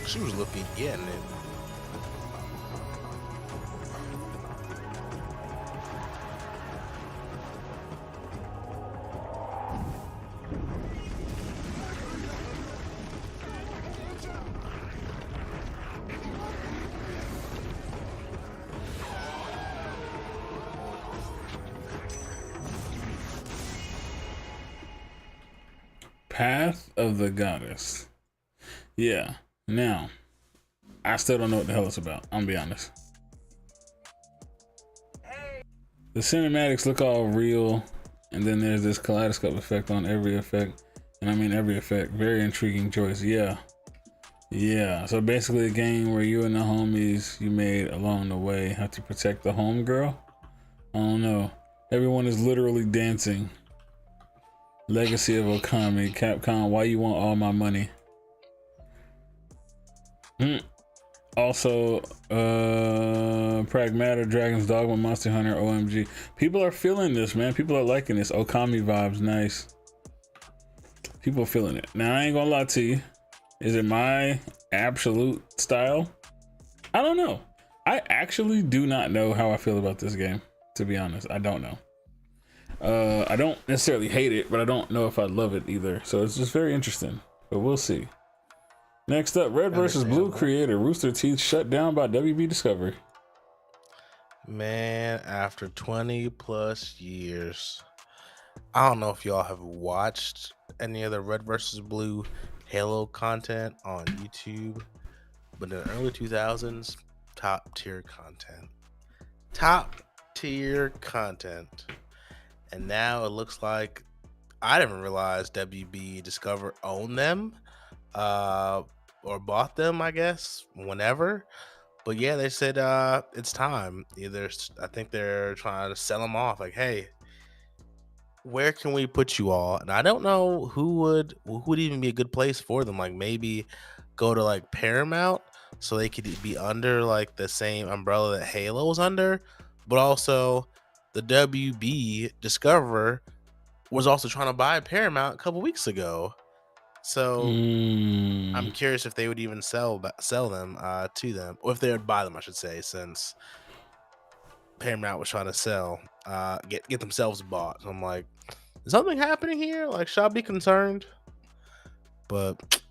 She was looking getting it. Path of the Goddess. Yeah. Now, I still don't know what the hell it's about. I'm gonna be honest. The cinematics look all real, and then there's this kaleidoscope effect on every effect. And I mean every effect. Very intriguing choice. Yeah. Yeah. So basically a game where you and the homies you made along the way have to protect the homegirl. I don't know. Everyone is literally dancing. Legacy of Okami. Capcom, why you want all my money? Also, Pragmata, Dragon's Dogma, Monster Hunter, OMG. People are feeling this, man. People are liking this. Okami vibes, nice. People are feeling it. Now, I ain't gonna lie to you. Is it my absolute style? I don't know. I actually do not know how I feel about this game, to be honest. I don't know. I don't necessarily hate it, but I don't know if I love it either. So it's just very interesting, but we'll see. Next up, Red vs. Blue creator Rooster Teeth shut down by WB Discovery. Man, after 20 plus years, I don't know if y'all have watched any of the Red vs. Blue Halo content on YouTube, but in the early 2000s, top tier content. Top tier content. And now it looks like I didn't realize WB Discover owned them or bought them, I guess, whenever. But yeah, they said it's time. Either I think they're trying to sell them off. Like, hey, where can we put you all? And I don't know who would even be a good place for them. Like maybe go to like Paramount so they could be under like the same umbrella that Halo was under, but also the WB Discover was also trying to buy Paramount a couple weeks ago. So I'm curious if they would even sell them to them, or if they would buy them, I should say, since Paramount was trying to sell, get themselves bought. So I'm like, is something happening here? Like, should I be concerned? But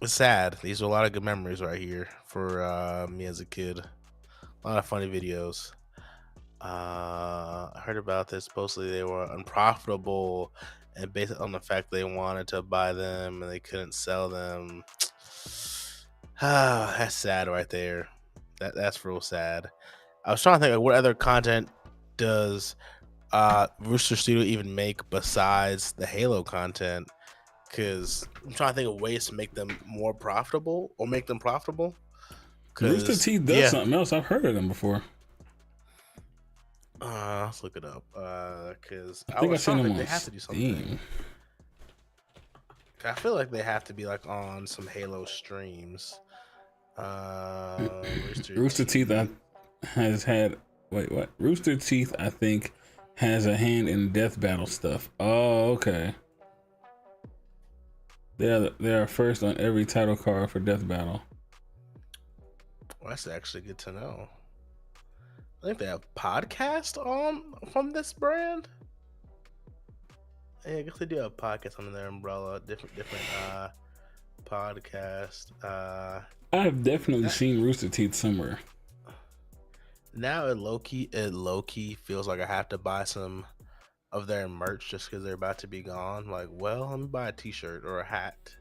it's sad. These are a lot of good memories right here for me as a kid. A lot of funny videos. I heard about this. Supposedly they were unprofitable, and based on the fact they wanted to buy them and they couldn't sell them. That's sad right there. That's real sad. I was trying to think, like, what other content does Rooster Studio even make besides the Halo content? Because I'm trying to think of ways to make them more profitable or make them profitable. Rooster Teeth does something else. I've heard of them before. Let's look it up. Because I think I've seen them on they have to do something. I feel like they have to be like on some Halo streams. Rooster Teeth has had. Wait, what? Rooster Teeth, I think, has a hand in Death Battle stuff. Oh, okay. They are first on every title card for Death Battle. Well, that's actually good to know. I think they have podcast from this brand. Yeah, I guess they do have podcasts under their umbrella. Different podcast. I've definitely seen Rooster Teeth somewhere. Now it low key feels like I have to buy some of their merch just because they're about to be gone. Like, well, let me buy a T-shirt or a hat,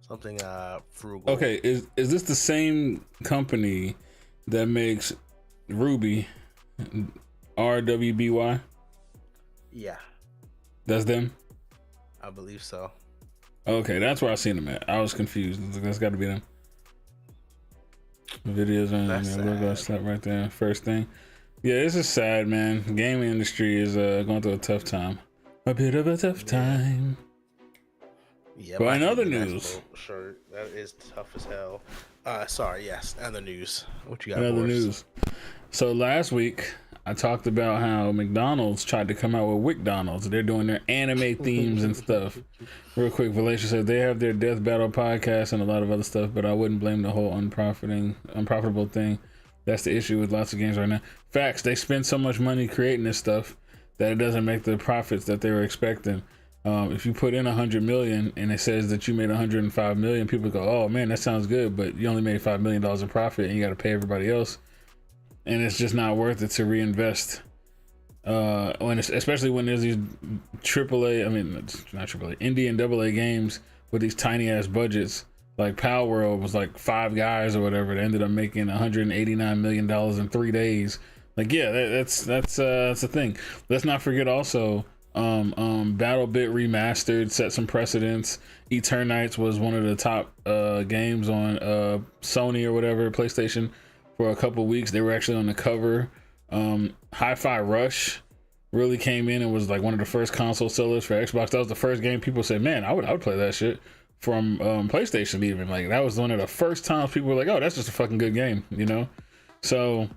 something frugal. Okay, is this the same company that makes Ruby, RWBY? Yeah, that's them. I believe so. Okay, that's where I seen them at. I was confused. That's got to be them. Videos on there. Slap right there. First thing. Yeah, this is sad, man. The gaming industry is going through a tough time. A bit of a tough time. Yeah, but in other news, shirt that is tough as hell. Sorry, yes, other news. What you got? Other news. So last week I talked about how McDonald's tried to come out with WickDonald's. They're doing their anime themes and stuff. Real quick, Valacia said they have their Death Battle podcast and a lot of other stuff, but I wouldn't blame the whole unprofitable thing. That's the issue with lots of games right now. Facts, they spend so much money creating this stuff that it doesn't make the profits that they were expecting. If you put in 100 million and it says that you made 105 million, people go, oh man, that sounds good, but you only made $5 million in profit and you got to pay everybody else. And it's just not worth it to reinvest. Especially when there's these AAA, I mean, not AAA, indie and AA games with these tiny ass budgets. Like Power World was like 5 guys or whatever that ended up making $189 million in 3 days. Like, yeah, that's the thing. Let's not forget also, BattleBit Remastered set some precedents. Eternights was one of the top games on Sony or whatever, PlayStation, for a couple weeks. They were actually on the cover. Hi-Fi Rush really came in and was like one of the first console sellers for Xbox. That was the first game people said, man, I would play that shit from PlayStation even. Like, that was one of the first times people were like, oh, that's just a fucking good game, you know? So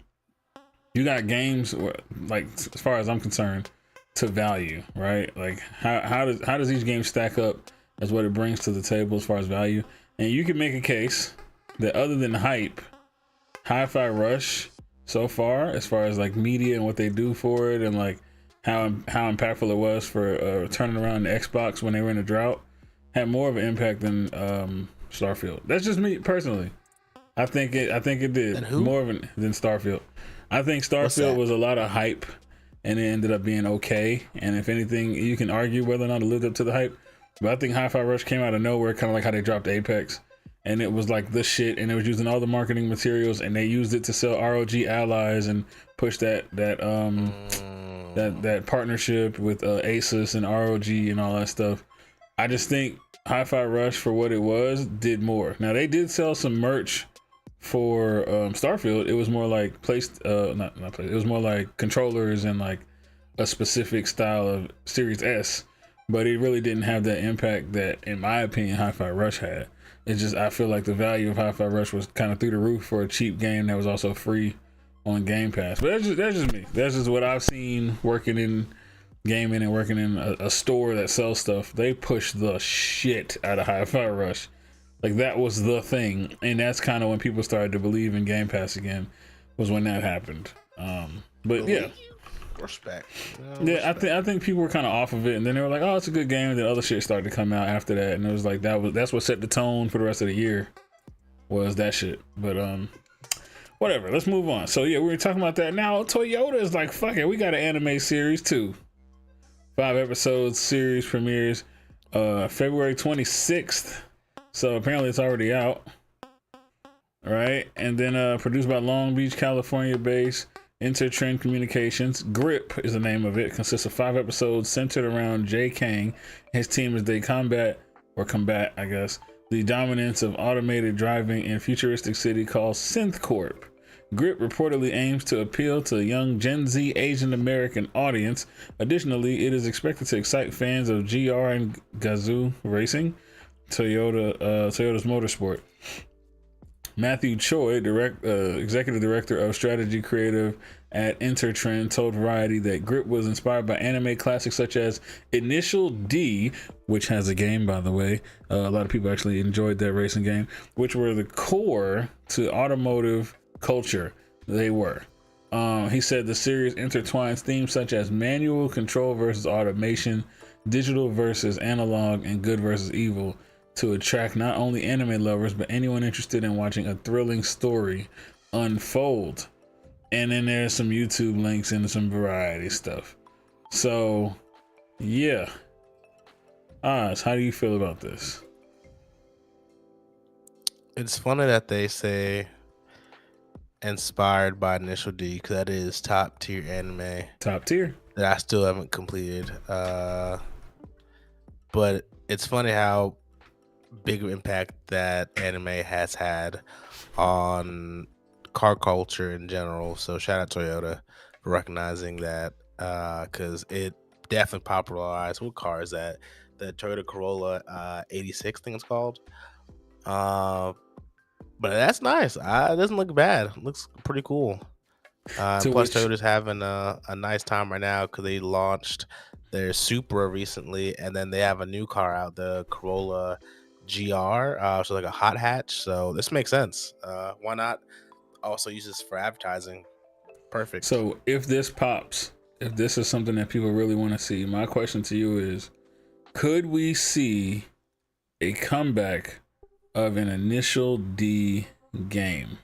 you got games where, like, as far as I'm concerned, to value, right? Like, how does each game stack up as what it brings to the table as far as value? And you can make a case that other than hype, Hi-Fi Rush so far, as far as like media and what they do for it, and like how impactful it was for turning around the Xbox when they were in a drought, had more of an impact than Starfield. That's just me personally. I think it did more than Starfield. I think Starfield was a lot of hype, and it ended up being okay. And if anything, you can argue whether or not it lived up to the hype. But I think Hi-Fi Rush came out of nowhere, kind of like how they dropped Apex. And it was like the shit, and it was using all the marketing materials, and they used it to sell ROG allies and push that partnership with Asus and ROG and all that stuff. I just think Hi-Fi Rush, for what it was, did more. Now they did sell some merch for Starfield. It was more like it was more like controllers and like a specific style of Series S, but it really didn't have that impact that, in my opinion, Hi-Fi Rush had. It's just, I feel like the value of Hi-Fi Rush was kind of through the roof for a cheap game that was also free on Game Pass. But that's just me. That's just what I've seen working in gaming and working in a store that sells stuff. They push the shit out of Hi-Fi Rush. Like, that was the thing. And that's kind of when people started to believe in Game Pass again, was when that happened. But yeah. Respect. Yeah, respect. I think people were kind of off of it, and then they were like, "Oh, it's a good game." And then other shit started to come out after that, and it was like that's what set the tone for the rest of the year, was that shit. But whatever. Let's move on. So yeah, we were talking about that. Now Toyota is like, "Fuck it, we got an anime series too." 5 episodes series premieres February 26th. So apparently it's already out, right? And then produced by Long Beach, California based Intertrend Communications. Grip is the name of it. Consists of 5 episodes centered around Jay Kang. His team as they combat, I guess, the dominance of automated driving in futuristic city called SynthCorp. Grip reportedly aims to appeal to a young Gen Z Asian American audience. Additionally, it is expected to excite fans of GR and Gazoo Racing, Toyota's motorsport. Matthew Choi, executive director of strategy creative at Intertrend, told Variety that Grip was inspired by anime classics such as Initial D, which has a game, by the way. A lot of people actually enjoyed that racing game, which were the core to automotive culture. They were. He said the series intertwines themes such as manual control versus automation, digital versus analog, and good versus evil to attract not only anime lovers, but anyone interested in watching a thrilling story unfold. And then there's some YouTube links and some Variety stuff. So, yeah. Oz, how do you feel about this? It's funny that they say inspired by Initial D, because that is top tier anime. Top tier. That I still haven't completed. But it's funny how big of impact that anime has had on car culture in general. So shout out Toyota for recognizing that, because it definitely popularized. What car is that? The Toyota Corolla 86, I think it's called. But that's nice. It doesn't look bad. It looks pretty cool. Plus, Toyota's having a nice time right now because they launched their Supra recently, and then they have a new car out, the Corolla GR, so like a hot hatch. So this makes sense. Why not also use this for advertising? Perfect. So if this pops, if this is something that people really want to see, my question to you is, could we see a comeback of an Initial D game?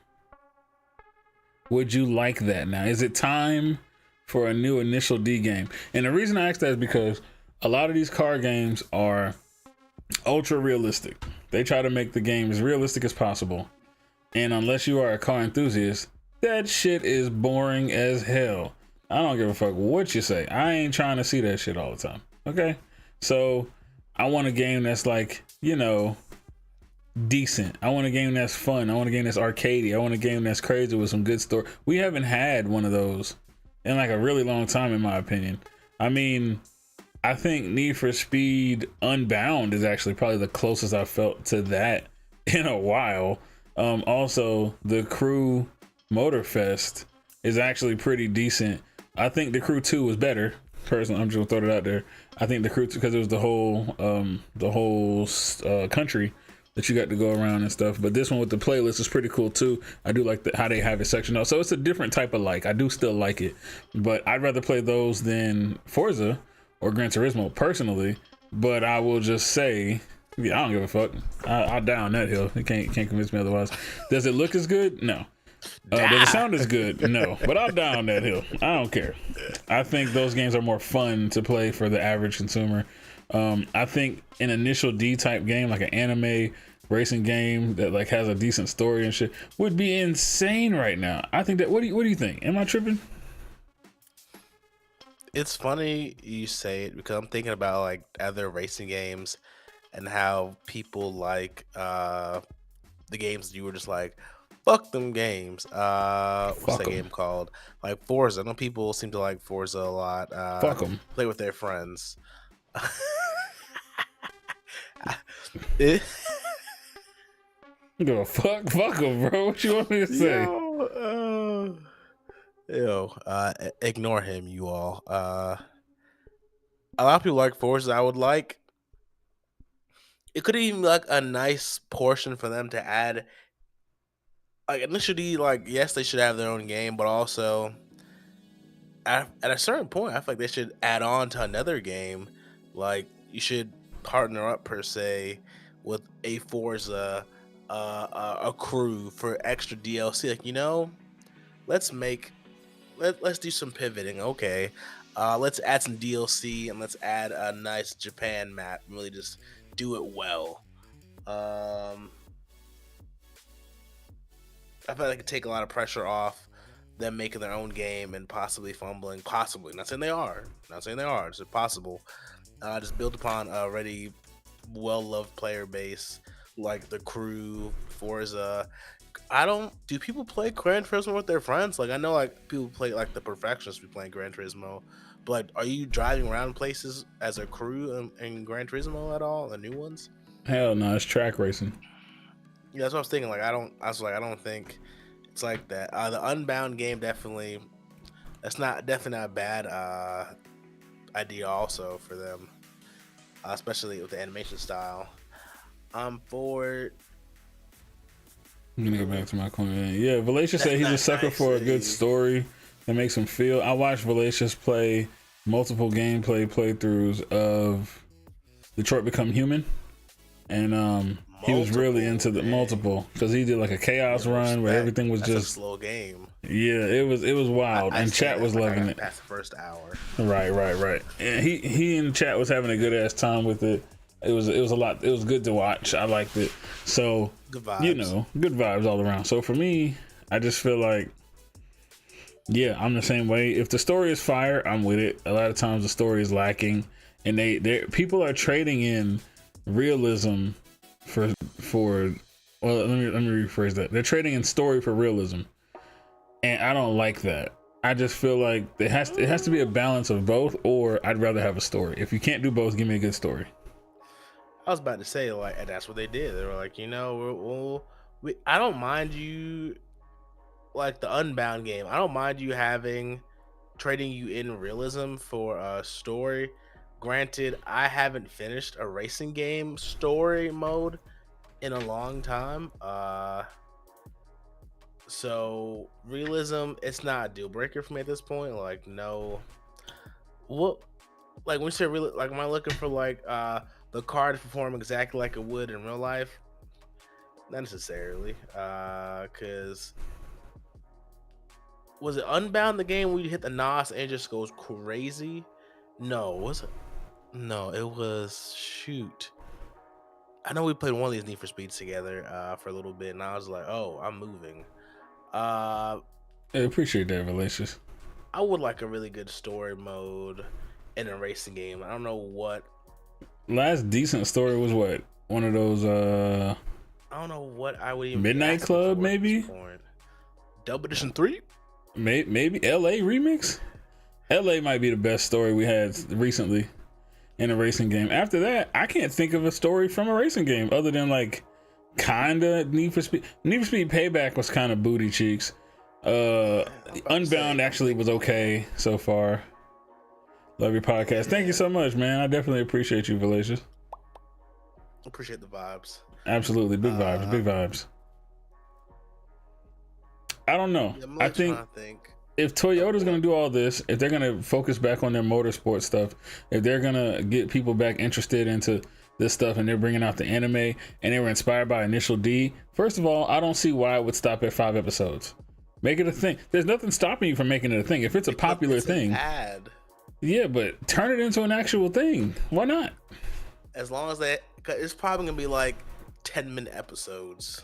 Would you like that now? Is it time for a new Initial D game? And the reason I ask that is because a lot of these car games are ultra realistic. They try to make the game as realistic as possible. And unless you are a car enthusiast, that shit is boring as hell. I don't give a fuck what you say. I ain't trying to see that shit all the time. Okay? So I want a game that's like, you know, decent. I want a game that's fun. I want a game that's arcadey. I want a game that's crazy with some good story. We haven't had one of those in like a really long time, in my opinion. I mean, I think Need for Speed Unbound is actually probably the closest I've felt to that in a while. Also, the Crew Motorfest is actually pretty decent. I think the Crew 2 was better. Personally, I'm just gonna throw it out there. I think the Crew 2, because it was the whole country that you got to go around and stuff. But this one with the playlist is pretty cool too. I do like how they have it sectioned out. So it's a different type of like. I do still like it, but I'd rather play those than Forza or Gran Turismo personally. But I will just say, yeah, I don't give a fuck. I'll down that hill. You can't convince me otherwise. Does it look as good? No. Does it sound as good? No. But I'll down that hill. I don't care. I think those games are more fun to play for the average consumer. I think an Initial D type game, like an anime racing game that like has a decent story and shit, would be insane right now. I think that. What do you think? Am I tripping? It's funny you say it because I'm thinking about like other racing games and how people like the games you were just like, fuck them games. What's that game called? Like Forza. I know people seem to like Forza a lot. Fuck them. Play with their friends. Go fuck them, bro. What you want me to say? Ignore him, you all. A lot of people like Forza. I would like. It could even be like a nice portion for them to add. Like initially, like yes, they should have their own game, but also at a certain point, I feel like they should add on to another game. Like you should partner up per se with a Forza, a Crew for extra DLC. Like let's do some pivoting. Okay, let's add some DLC and let's add a nice Japan map. And really just do it well. I feel like it could take a lot of pressure off them making their own game and possibly fumbling. Possibly, not saying they are. It's possible. Just build upon a already well-loved player base like The Crew, Forza. Do people play Gran Turismo with their friends? Like I know like people play like the perfectionists be playing Gran Turismo, but like, are you driving around places as a crew in Gran Turismo at all? The new ones? Hell no, it's track racing. Yeah, that's what I was thinking. I don't think it's like that. The Unbound game definitely. That's definitely not a bad idea also for them, especially with the animation style. For I'm gonna go back to my comment. Yeah, Valacious said he's a sucker for a good story that makes him feel. I watched Valacious play multiple gameplay playthroughs of Detroit Become Human, and he was really into the multiple because he did like a chaos run where everything was just a slow game. Yeah, it was wild, and chat was loving it. Past the first hour. Right. And he in chat was having a good ass time with it. It was a lot. It was good to watch. I liked it. So good vibes. Good vibes all around. So for me, I just feel like, yeah, I'm the same way. If the story is fire, I'm with it. A lot of times the story is lacking, and people are trading in realism for. Well, let me rephrase that. They're trading in story for realism, and I don't like that. I just feel like it has to be a balance of both, or I'd rather have a story. If you can't do both, give me a good story. I was about to say, like, and that's what they did. They were like, I don't mind you, like the Unbound game. I don't mind you trading you in realism for a story. Granted, I haven't finished a racing game story mode in a long time. So realism, it's not a deal breaker for me at this point. Like, no, what, like when you say real, like, am I looking for like the car to perform exactly like it would in real life? Not necessarily, because was it Unbound, the game where you hit the NOS and it just goes crazy? No, was it? No, it was, shoot. I know we played one of these Need for Speeds together for a little bit, and I was like, oh, I'm moving. I appreciate that, Valacious. I would like a really good story mode in a racing game. I don't know what. Last decent story was what? One of those I don't know what I would even. Midnight Club, maybe. Dub Edition 3? Maybe LA Remix. LA might be the best story we had recently in a racing game. After that, I can't think of a story from a racing game other than like kinda Need for Speed. Need for Speed Payback was kind of booty cheeks. Unbound actually was okay so far. Love your podcast. Thank you so much, man. I definitely appreciate you, Valacious. Appreciate the vibes. Absolutely, big vibes. I don't know. Yeah, I think if Toyota's gonna do all this, if they're gonna focus back on their motorsport stuff, if they're gonna get people back interested into this stuff, and they're bringing out the anime, and they were inspired by Initial D, first of all, I don't see why it would stop at 5 episodes. Make it a thing. There's nothing stopping you from making it a 10 if it's a popular thing. Ad. Yeah, but turn it into an actual thing. Why not? As long as it's probably gonna be like 10-minute episodes.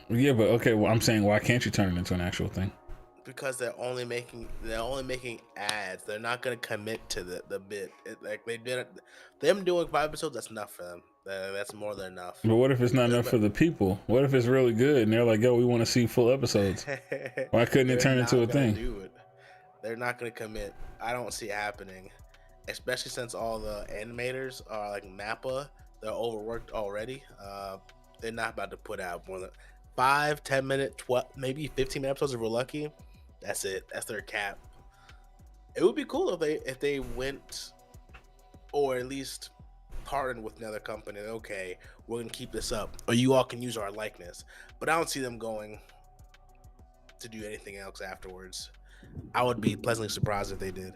Yeah, but okay. Well, I'm saying, why can't you turn it into an actual thing? Because they're only making ads. They're not gonna commit to the bit. Like they did, them doing 5 episodes. That's enough for them. That's more than enough. But what if it's not enough for the people? What if it's really good and they're like, "Yo, we want to see full episodes"? Why couldn't it turn into a thing? Do it. They're not gonna commit. I don't see it happening, especially since all the animators are like Mappa. They're overworked already. They're not about to put out more than 5, 10-minute, 12, maybe 15-minute episodes if we're lucky. That's it. That's their cap. It would be cool if they went, or at least partnered with another company. Okay, we're gonna keep this up, or you all can use our likeness. But I don't see them going to do anything else afterwards. I would be pleasantly surprised if they did.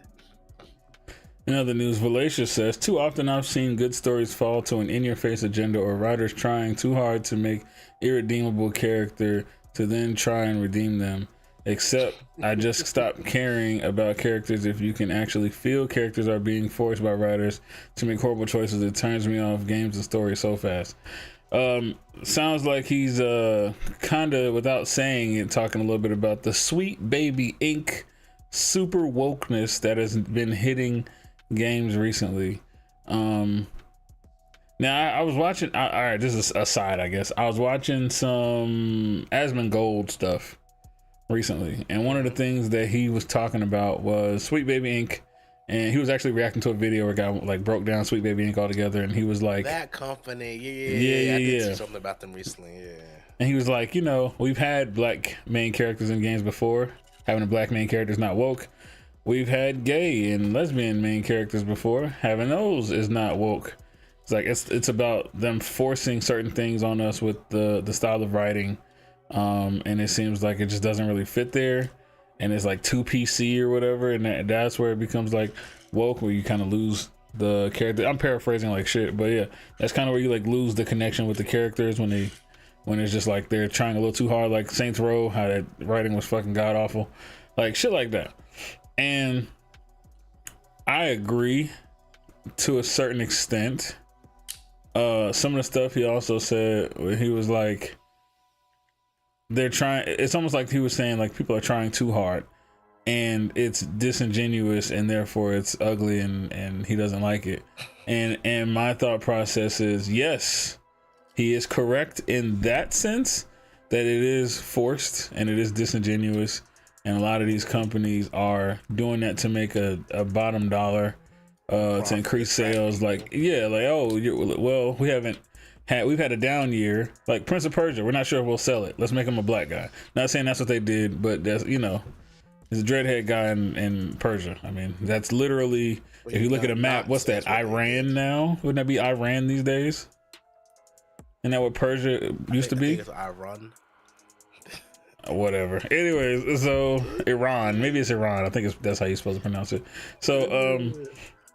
In other news, Valacious says, too often I've seen good stories fall to an in-your-face agenda or writers trying too hard to make irredeemable character to then try and redeem them. Except I just stop caring about characters if you can actually feel characters are being forced by writers to make horrible choices. It turns me off games and stories so fast. Sounds like he's kind of, without saying it, talking a little bit about the Sweet Baby Inc. super wokeness that has been hitting games recently. Now Now I was watching. All right, this is a side, I guess. I was watching some Asmongold stuff recently, and one of the things that he was talking about was Sweet Baby Inc. And he was actually reacting to a video where a guy like broke down Sweet Baby Inc. altogether, and he was like, "That company, yeah. I did see something about them recently, yeah." And he was like, you know, we've had black main characters in games before. Having a black main character is not woke. We've had gay and lesbian main characters before. Having those is not woke. It's like it's about them forcing certain things on us with the style of writing, and it seems like it just doesn't really fit there, and it's like too PC or whatever, and that's where it becomes like woke, where you kind of lose the character. I'm paraphrasing like shit, but yeah, that's kind of where you like lose the connection with the characters when it's just like they're trying a little too hard, like Saints Row, how that writing was fucking god awful, like shit like that. And I agree to a certain extent. Some of the stuff he also said, he was like, they're trying, it's almost like he was saying like people are trying too hard and it's disingenuous and therefore it's ugly, and he doesn't like it. And my thought process is, yes, he is correct in that sense, that it is forced and it is disingenuous, and a lot of these companies are doing that to make a bottom dollar, to increase sales. Like, yeah, like, oh, well, we've had a down year, like Prince of Persia, we're not sure if we'll sell it, let's make him a black guy. Not saying that's what they did, but that's, you know, he's a dreadhead guy in Persia. I mean, that's literally, if you look at a map, what's that, Iran now? Wouldn't that be Iran these days? Isn't that what Persia used to be? It's Iran. Whatever. Anyways, so Iran, maybe it's Iran. I think that's how you're supposed to pronounce it. So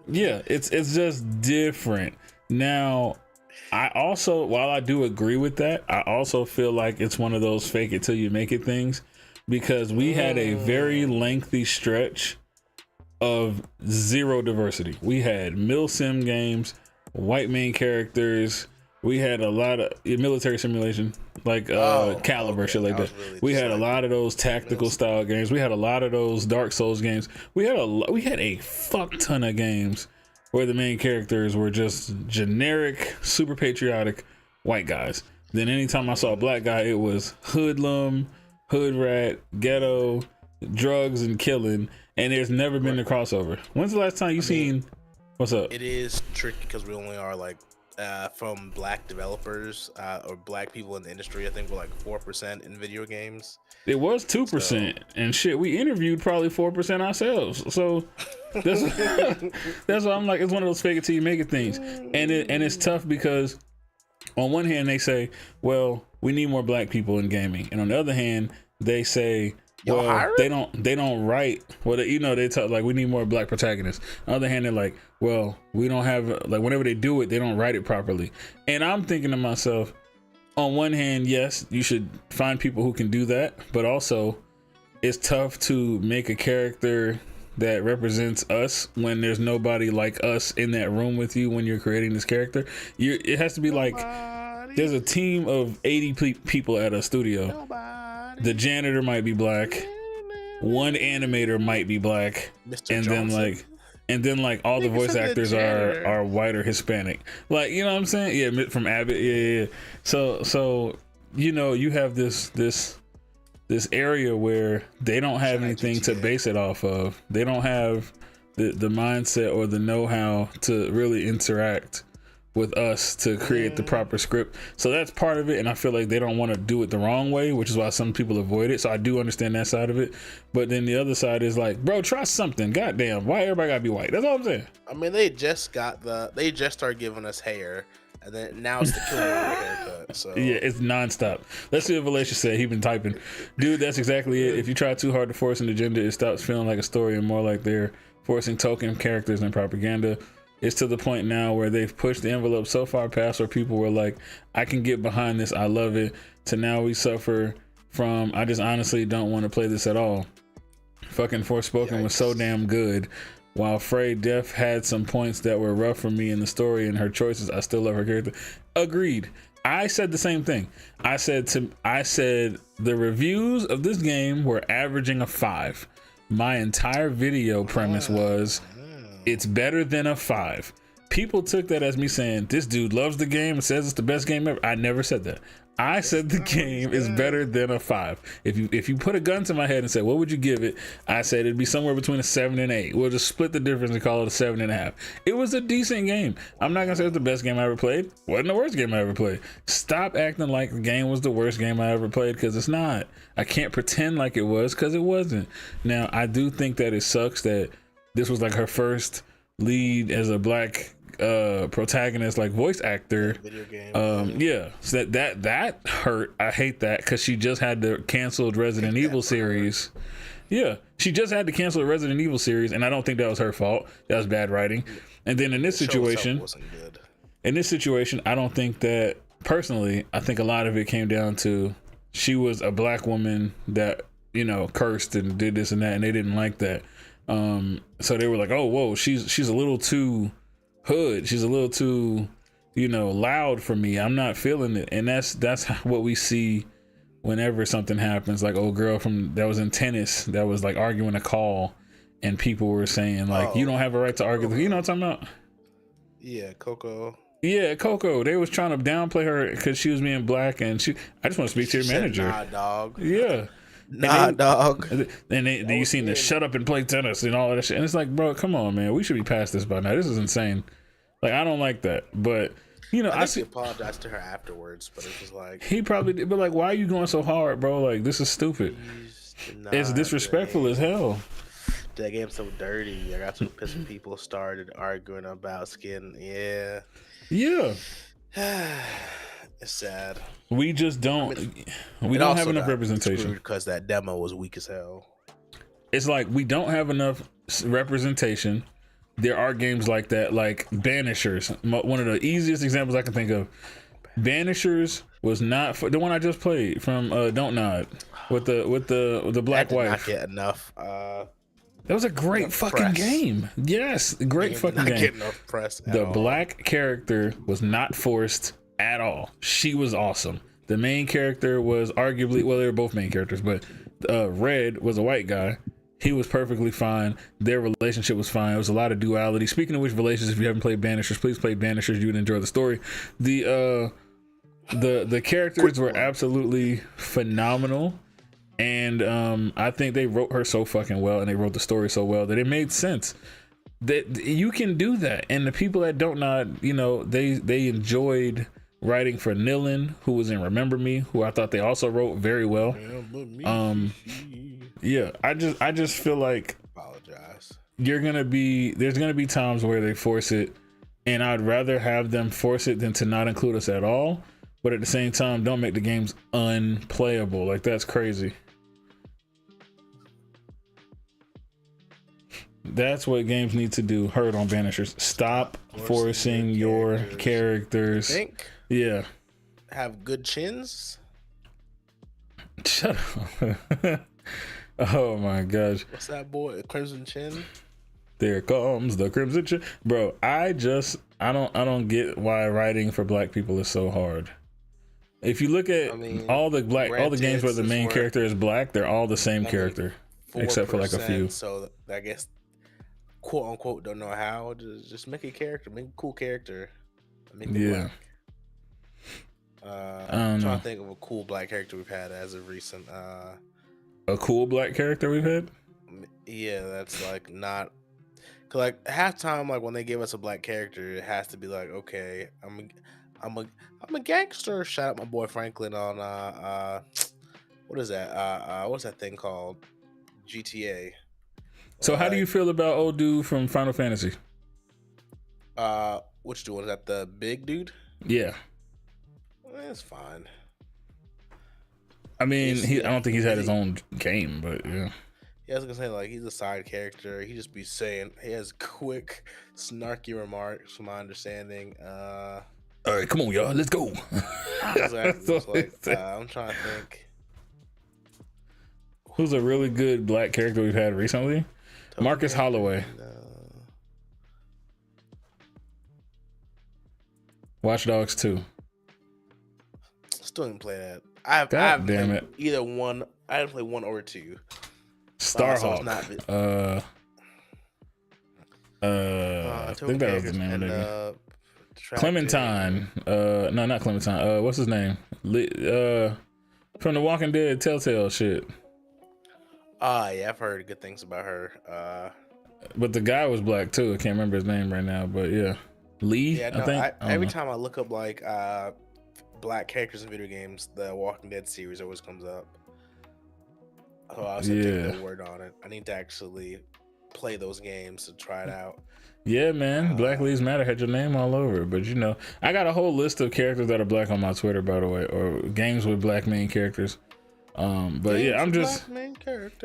yeah, it's just different. Now, I also, while I do agree with that, I also feel like it's one of those fake it till you make it things, because we had a very lengthy stretch of zero diversity. We had milsim games, white main characters. We had a lot of military simulation, like Caliber, shit like that. Really, we had a lot of those tactical style games. We had a lot of those Dark Souls games. We had a fuck ton of games where the main characters were just generic, super patriotic white guys. Then anytime I saw a black guy, it was hoodlum, hood rat, ghetto, drugs, and killing. And there's never been a crossover. When's the last time you seen? What's up? It is tricky because we only are like. From black developers or black people in the industry, I think we're like 4% in video games. It was 2%, and shit, we interviewed probably 4% ourselves. So that's why I'm like, it's one of those fake it till you make it things, and it's tough because on one hand they say, well, we need more black people in gaming, and on the other hand they say, well, they don't write. Well, you know, they talk like we need more black protagonists. On the other hand, they're like, well, we don't have, like, whenever they do it, they don't write it properly. And I'm thinking to myself, on one hand, yes, you should find people who can do that, but also it's tough to make a character that represents us when there's nobody like us in that room with you when you're creating this character. It has to be like there's a team of 80 people at a studio. The janitor might be black, one animator might be black, Mr. and Johnson. then like all the voice actors are white or Hispanic. Like, you know what I'm saying? Yeah, from Abbott. Yeah. So you know, you have this area where they don't have anything to base it off of. They don't have the mindset or the know-how to really interact with us to create the proper script. So that's part of it, and I feel like they don't want to do it the wrong way, which is why some people avoid it. So I do understand that side of it, but then the other side is like, bro, try something. Goddamn, why everybody gotta be white? That's all I'm saying. I mean, they just started giving us hair, and then now it's the killer haircut. So yeah, it's nonstop. Let's see what Valacious said. He been typing, dude. That's exactly it. If you try too hard to force an agenda, it stops feeling like a story and more like they're forcing token characters and propaganda. It's to the point now where they've pushed the envelope so far past where people were like, I can get behind this, I love it, to now we suffer from, I just honestly don't want to play this at all. Fucking Forspoken was so damn good. While Frey Def had some points that were rough for me in the story and her choices, I still love her character. Agreed. I said the same thing. I said the reviews of this game were averaging a 5. My entire video premise was, it's better than a 5. people took that as me saying this dude loves the game and says it's the best game ever. I never said that. I said the game is better than a 5. If you put a gun to my head and said what would you give it, I said it'd be somewhere between a 7 and 8. We'll just split the difference and call it a 7.5. It was a decent game. I'm not gonna say it's the best game I ever played. Wasn't the worst game I ever played. Stop acting like the game was the worst game I ever played, because it's not. I can't pretend like it was, because it wasn't. Now I do think that it sucks that this was like her first lead as a black protagonist, like voice actor. Video game. Yeah, so that hurt. I hate that, because she just had the canceled Resident Evil series. Yeah, she just had to cancel the Resident Evil series, and I don't think that was her fault. That was bad writing. And then in this situation, I don't think that, personally, I think a lot of it came down to she was a black woman that, you know, cursed and did this and that, and they didn't like that. So they were like, oh, whoa, she's a little too hood. She's a little too, you know, loud for me. I'm not feeling it. And that's what we see whenever something happens. Like old girl that was in tennis that was like arguing a call, and people were saying like, you don't have a right to argue. You know what I'm talking about? Yeah, Coco. Yeah, Coco. They was trying to downplay her because she was being black, and I just want to speak to your manager. Nah, dog. Yeah. Dog. And you seen the shut up and play tennis and all of that shit. And it's like, bro, come on, man. We should be past this by now. This is insane. Like, I don't like that. But, you know, I think he apologized to her afterwards, but it was like, he probably did. But like, why are you going so hard, bro? Like, this is stupid. It's disrespectful as hell. That game's so dirty. I got some pissing people started arguing about skin. Yeah. It's sad. We just don't. We don't have enough representation because that demo was weak as hell. It's like we don't have enough representation. There are games like that, like Banishers. One of the easiest examples I can think of. Banishers was not the one I just played from Don't Nod with the black wife. Not get enough. That was a great fucking game. Yes, great fucking game. Get enough press. The black character was not forced at all. She was awesome. The main character was arguably, well, they were both main characters, but Red was a white guy. He was perfectly fine. Their relationship was fine. It was a lot of duality. Speaking of which, relations, if you haven't played Banishers, please play Banishers. You would enjoy the story. The characters were absolutely phenomenal. And I think they wrote her so fucking well, and they wrote the story so well that it made sense. That you can do that. And the people that Don't Nod, you know, they enjoyed writing for Nilin, who was in Remember Me, who I thought they also wrote very well. Yeah, I just feel like there's gonna be times where they force it, and I'd rather have them force it than to not include us at all. But at the same time, don't make the games unplayable. Like, that's crazy. That's what games need to do. Heard on Banishers. Stop forcing your characters. Think? Yeah. Have good chins? Shut up. Oh my gosh. What's that boy? Crimson Chin? There comes the Crimson Chin. Bro, I don't get why writing for black people is so hard. If you look at all the games where the main character is black, they're all the same character, except for like a few. So I guess, quote unquote, don't know how. Just make a character, make a cool character. Make it black. I'm trying to think of a cool black character we've had as of recent. A cool black character we've had? Yeah, that's like not. Cause like halftime, like when they give us a black character, it has to be like, okay, I'm a gangster. Shout out my boy Franklin on what is that? What's that thing called? GTA. So how do you feel about old dude from Final Fantasy? Which dude was that? The big dude? Yeah. It's fine. I mean, I don't think he's had his own game, but yeah. Yeah, I was gonna say, like, he's a side character. He just be saying, he has quick, snarky remarks, from my understanding. All right, come on, y'all, let's go. Exactly. Like, I'm trying to think. Who's a really good black character we've had recently? Marcus Holloway. Watch Dogs 2. Still didn't play that. I haven't either one. I didn't play 1 or 2. Starhawk. I think that was the name of it. Clementine. No, not Clementine. What's his name? From the Walking Dead Telltale shit. Yeah, I've heard good things about her. But the guy was black too. I can't remember his name right now, but yeah. Lee, yeah, no, I think. Every time I look up like black characters in video games, the Walking Dead series always comes up. So I was take the word on it. I need to actually play those games to try it out. Yeah, man. Black Lives Matter had your name all over it. But you know, I got a whole list of characters that are black on my Twitter, by the way, or games with black main characters. But yeah, I'm just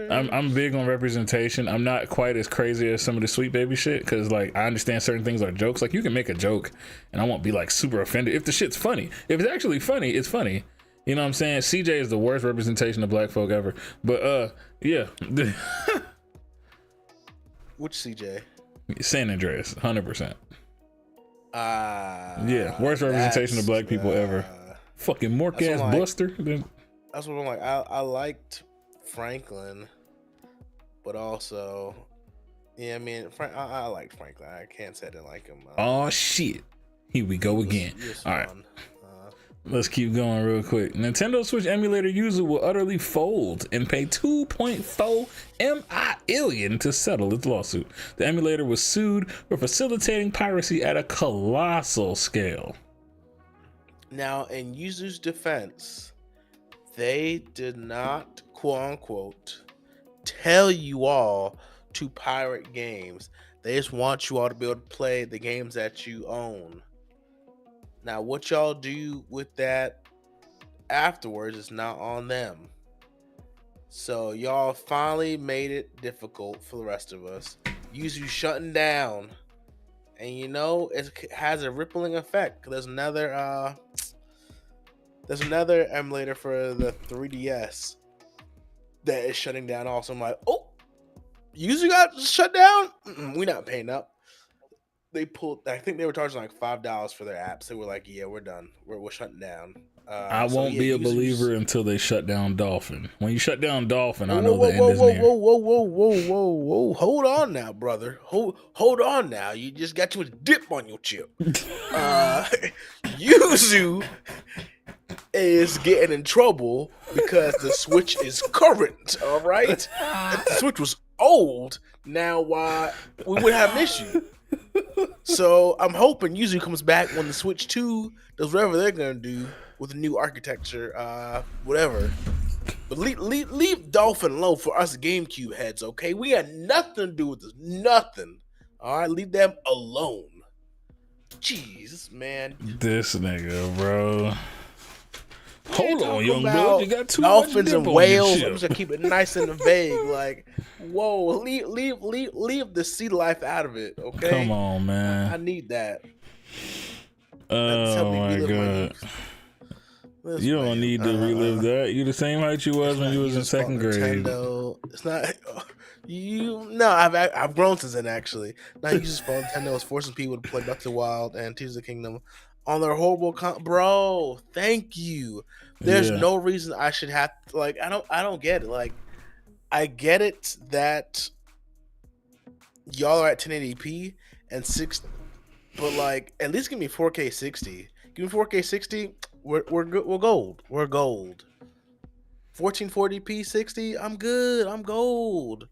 I'm big on representation. I'm not quite as crazy as some of the Sweet Baby shit, because like I understand certain things are jokes. Like you can make a joke and I won't be like super offended if the shit's funny. If it's actually funny, it's funny. You know what I'm saying? CJ is the worst representation of black folk ever. But yeah. Which CJ? San Andreas, 100%. Yeah, worst representation of black people ever. Fucking Mork ass Buster. That's what I'm like. I liked Franklin, but also, yeah, I mean, I liked Franklin. I can't say I didn't like him. Oh shit! Here we go again. All right. Let's keep going real quick. Nintendo Switch emulator user will utterly fold and pay 2.4 million to settle its lawsuit. The emulator was sued for facilitating piracy at a colossal scale. Now, in Yuzu's defense, they did not, quote unquote, tell you all to pirate games. They just want you all to be able to play the games that you own. Now, what y'all do with that afterwards is not on them. So y'all finally made it difficult for the rest of us. Yuzu shutting down, and you know it has a rippling effect. There's another emulator for the 3DS that is shutting down also. I'm like, oh, Yuzu got shut down? We're not paying up. They pulled, I think they were charging like $5 for their apps. They were like, yeah, we're done. We're shutting down. I won't be a believer until they shut down Dolphin. When you shut down Dolphin, I know the end is near. Whoa. Hold on now, brother. Hold on now. You just got too much dip on your chip. Yuzu is getting in trouble because the Switch is current, all right? If the Switch was old, now we would have an issue. So I'm hoping Yuzu comes back when the Switch 2 does whatever they're gonna do with the new architecture, whatever. But leave Dolphin alone for us GameCube heads, okay? We got nothing to do with this, nothing. All right, leave them alone. Jesus, man. This nigga, bro. Hold on, young bro. You got too Dolphins much and whales. I'm just gonna keep it nice and vague. Like, whoa, leave the sea life out of it, okay? Come on, man. I need that. Oh my god. You don't need to relive that. You the same height you was when you was in second grade. Nintendo. It's not you. No, I've grown since then. Actually, now you just phone Nintendo is forcing people to play Breath of the Wild and Tears of the Kingdom on their horrible bro. Thank you. There's no reason I should have to, like. I don't get it. Like, I get it that y'all are at 1080p and 6, but like at least give me 4K 60. Give me 4K 60. We're good. We're gold. We're gold. 1440p 60. I'm good. I'm gold.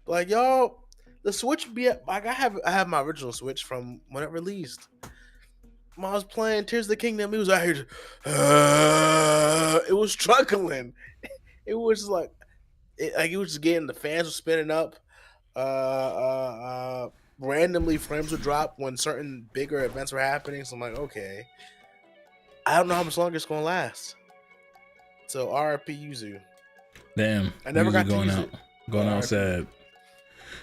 Like y'all, the Switch be like I have my original Switch from when it released. When I was playing Tears of the Kingdom, it was out here. It was struggling. It was like it was just getting the fans were spinning up. Randomly frames would drop when certain bigger events were happening. So I'm like, okay. I don't know how much longer it's gonna last. So RIP Yuzu. Damn. I never got going to use out. it. Going out sad.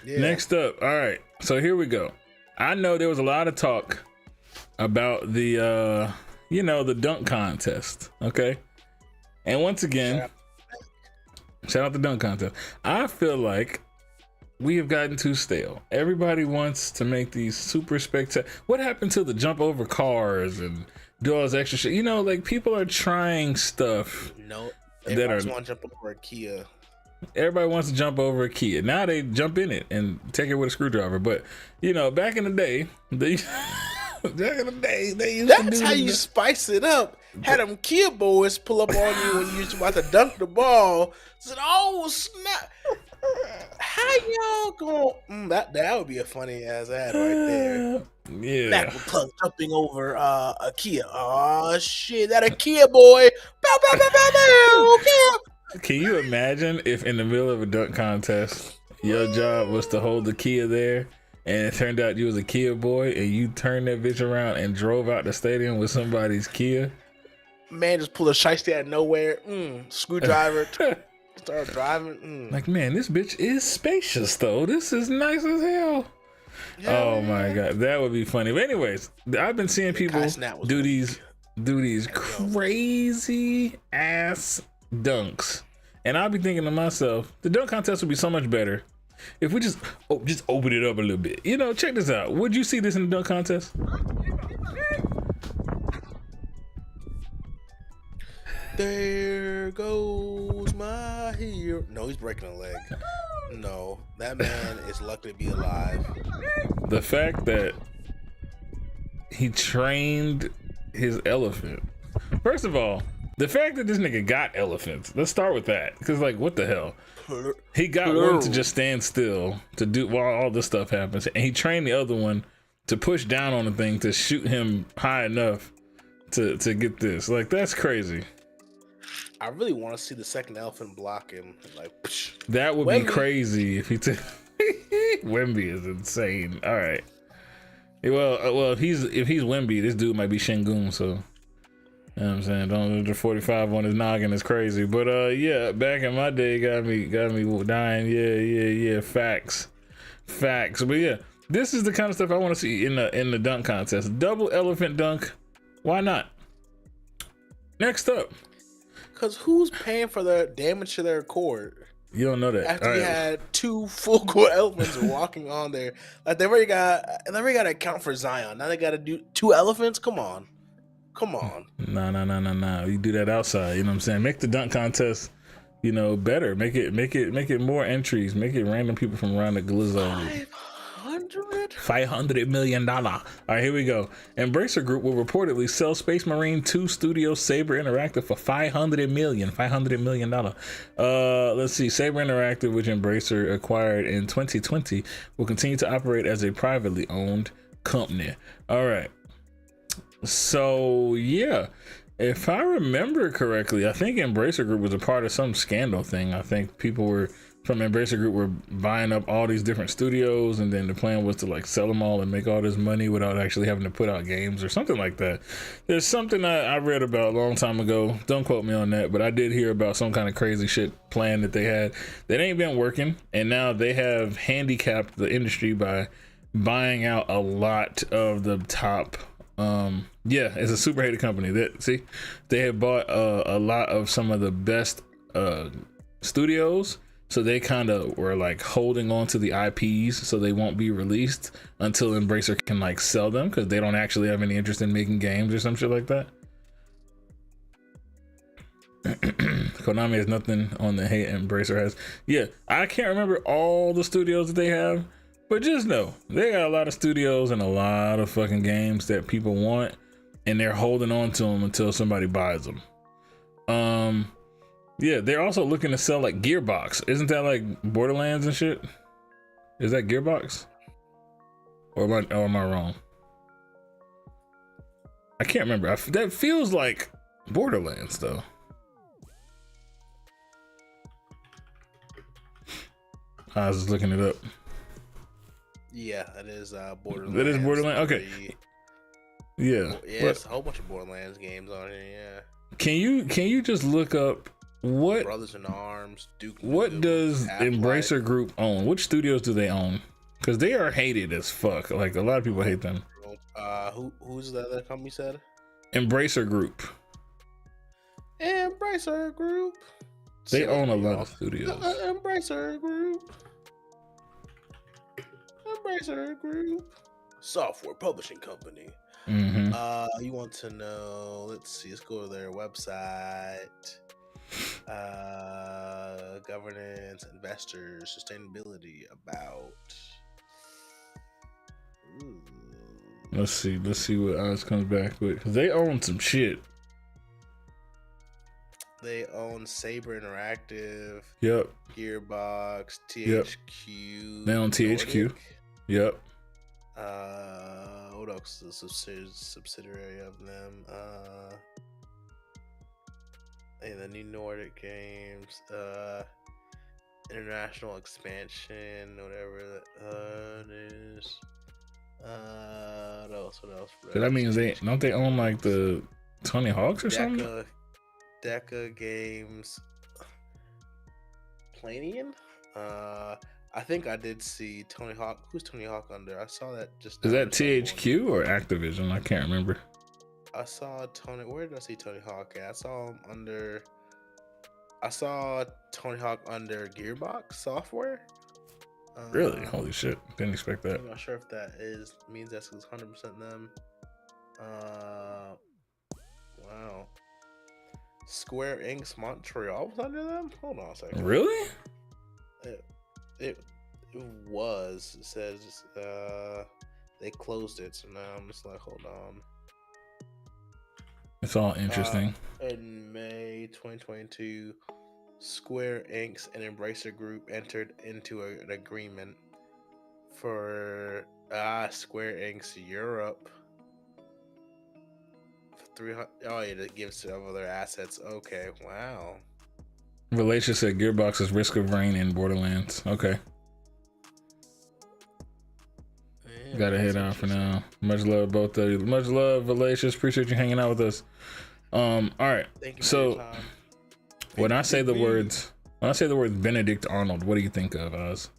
Yeah. Next up, all right. So here we go. I know there was a lot of talk about the the dunk contest. Okay. And once again, shout out the dunk contest. I feel like we have gotten too stale. Everybody wants to make these super spectacular. What happened to the jump over cars and do all this extra shit? You know, like people are trying stuff. No, everybody's want to jump over a Kia. Everybody wants to jump over a Kia. Now they jump in it and take it with a screwdriver. But you know, back in the day, they used That's to do how you spice it up. Had them Kia boys pull up on you when you was about to dunk the ball. Said, "Oh snap! How y'all going?" That would be a funny ass ad right there. Yeah. Back with Plug jumping over a Kia. Oh shit! That a Kia boy. Bow, bow, bow, bow, bow. Kia. Can you imagine if in the middle of a dunk contest, your job was to hold the Kia there, and it turned out you was a Kia boy, and you turned that bitch around and drove out the stadium with somebody's Kia? Man, just pull a shiesty out of nowhere. Screwdriver. Start driving. Like, man, this bitch is spacious though. This is nice as hell. Yeah, oh my god, that would be funny. But anyways, I've been seeing people do these crazy ass dunks, and I'll be thinking to myself, the dunk contest would be so much better if we just open it up a little bit. You know, check this out. Would you see this in the dunk contest? There goes my hero. No, he's breaking a leg. No, that man is lucky to be alive. The fact that he trained his elephant. First of all, the fact that this nigga got elephants. Let's start with that. Because, like, what the hell? He got one to just stand still to do while all this stuff happens. And he trained the other one to push down on the thing to shoot him high enough to get this. Like, that's crazy. I really want to see the second elephant block him. Like, psh. That would be crazy if he took. Wemby is insane. All right. Well, if he's Wemby, this dude might be Şengün. So, you know what I'm saying? Don't the 45 on his noggin is crazy. But yeah, back in my day, got me dying. Yeah. Facts. But yeah, this is the kind of stuff I want to see in the dunk contest. Double elephant dunk. Why not? Next up. Because who's paying for the damage to their court? You don't know that. After you had two full court elephants walking on there, like they already got to account for Zion. Now they got to do two elephants. Come on. Nah. You do that outside. You know what I'm saying? Make the dunk contest, you know, better. Make it more entries. Make it random people from around the glizzo. $500 million. All right, here we go. Embracer Group will reportedly sell Space Marine 2 Studio Saber Interactive for $500 million. Let's see. Saber Interactive, which Embracer acquired in 2020, will continue to operate as a privately owned company. All right. So yeah, if I remember correctly, I think Embracer Group was a part of some scandal thing. I think people from Embracer Group were buying up all these different studios, and then the plan was to like sell them all and make all this money without actually having to put out games or something like that. There's something I read about a long time ago. Don't quote me on that, but I did hear about some kind of crazy shit plan that they had that ain't been working, and now they have handicapped the industry by buying out a lot of the top. Yeah, it's a super hated company. They have bought a lot of some of the best studios. So they kind of were like holding on to the IPs so they won't be released until Embracer can like sell them, because they don't actually have any interest in making games or some shit like that. Konami has nothing on the hate Embracer has. Yeah, I can't remember all the studios that they have, but just know they got a lot of studios and a lot of fucking games that people want, and they're holding on to them until somebody buys them. Yeah, they're also looking to sell like Gearbox. Isn't that like Borderlands and shit? Is that Gearbox? Or am I wrong? I can't remember. That feels like Borderlands though. I was just looking it up. Yeah, that is Borderlands. That is Borderlands. Okay. Yeah. Yeah, it's a whole bunch of Borderlands games on here. Yeah. Can you just look up what Brothers in Arms, Duke Nukem, what does Half-Life. Embracer Group own? Which studios do they own? Because they are hated as fuck. Like a lot of people hate them. Who's the other company said? Embracer Group. Embracer Group. They own a lot of studios. Embracer Group. Embracer Group. Software publishing company. Mm-hmm. You want to know? Let's see. Let's go to their website. Governance, investors, sustainability, about. Ooh. Let's see what Oz comes back with, because they own some shit. They own Saber Interactive. Yep. Gearbox, THQ. They own THQ. Nordic. Yep. What else is a subsidiary of them? The new Nordic Games, international expansion, whatever that is. What else? So that means don't they own like the Tony Hawks or something? Deca Games, Planian. I think I did see Tony Hawk. Who's Tony Hawk under? I saw that just. Is that THQ or Activision? I can't remember. I saw Tony. Where did I see Tony Hawk at? I saw him under. I saw Tony Hawk under Gearbox Software. Really? Holy shit! Didn't expect that. I'm not sure if that means that's 100% them. Wow. Square Enix Montreal was under them. Hold on a second. Really? It was. It says they closed it, so now I'm just like, hold on. It's all interesting. In May 2022, Square Enix and Embracer Group entered into an agreement for Square Enix Europe. 300. Oh, yeah, it gives some of their assets. Okay, wow. Valacia said Gearbox is Risk of Rain in Borderlands. Okay. Yeah, gotta head out for now. Much love, both of you. Much love, Valacious. Appreciate you hanging out with us. All right. So when I say the words Benedict Arnold, what do you think of, Oz?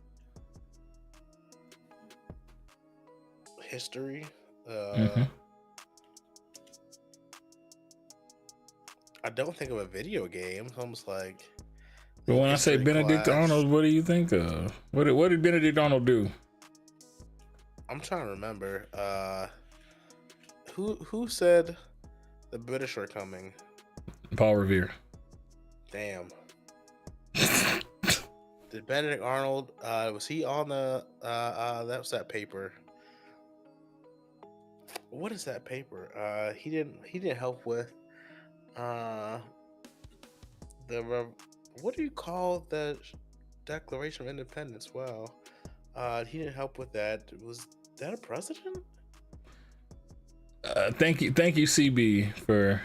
History. I don't think of a video game. It's almost like. But when I say Benedict Arnold, what do you think of? What did Benedict Arnold do? I'm trying to remember. Who said the British are coming? Paul Revere. Damn. Did Benedict Arnold? Was he on the? That was that paper. What is that paper? He didn't help with. What do you call the Declaration of Independence? Wow. He didn't help with that. Was that a president? Thank you, CB, for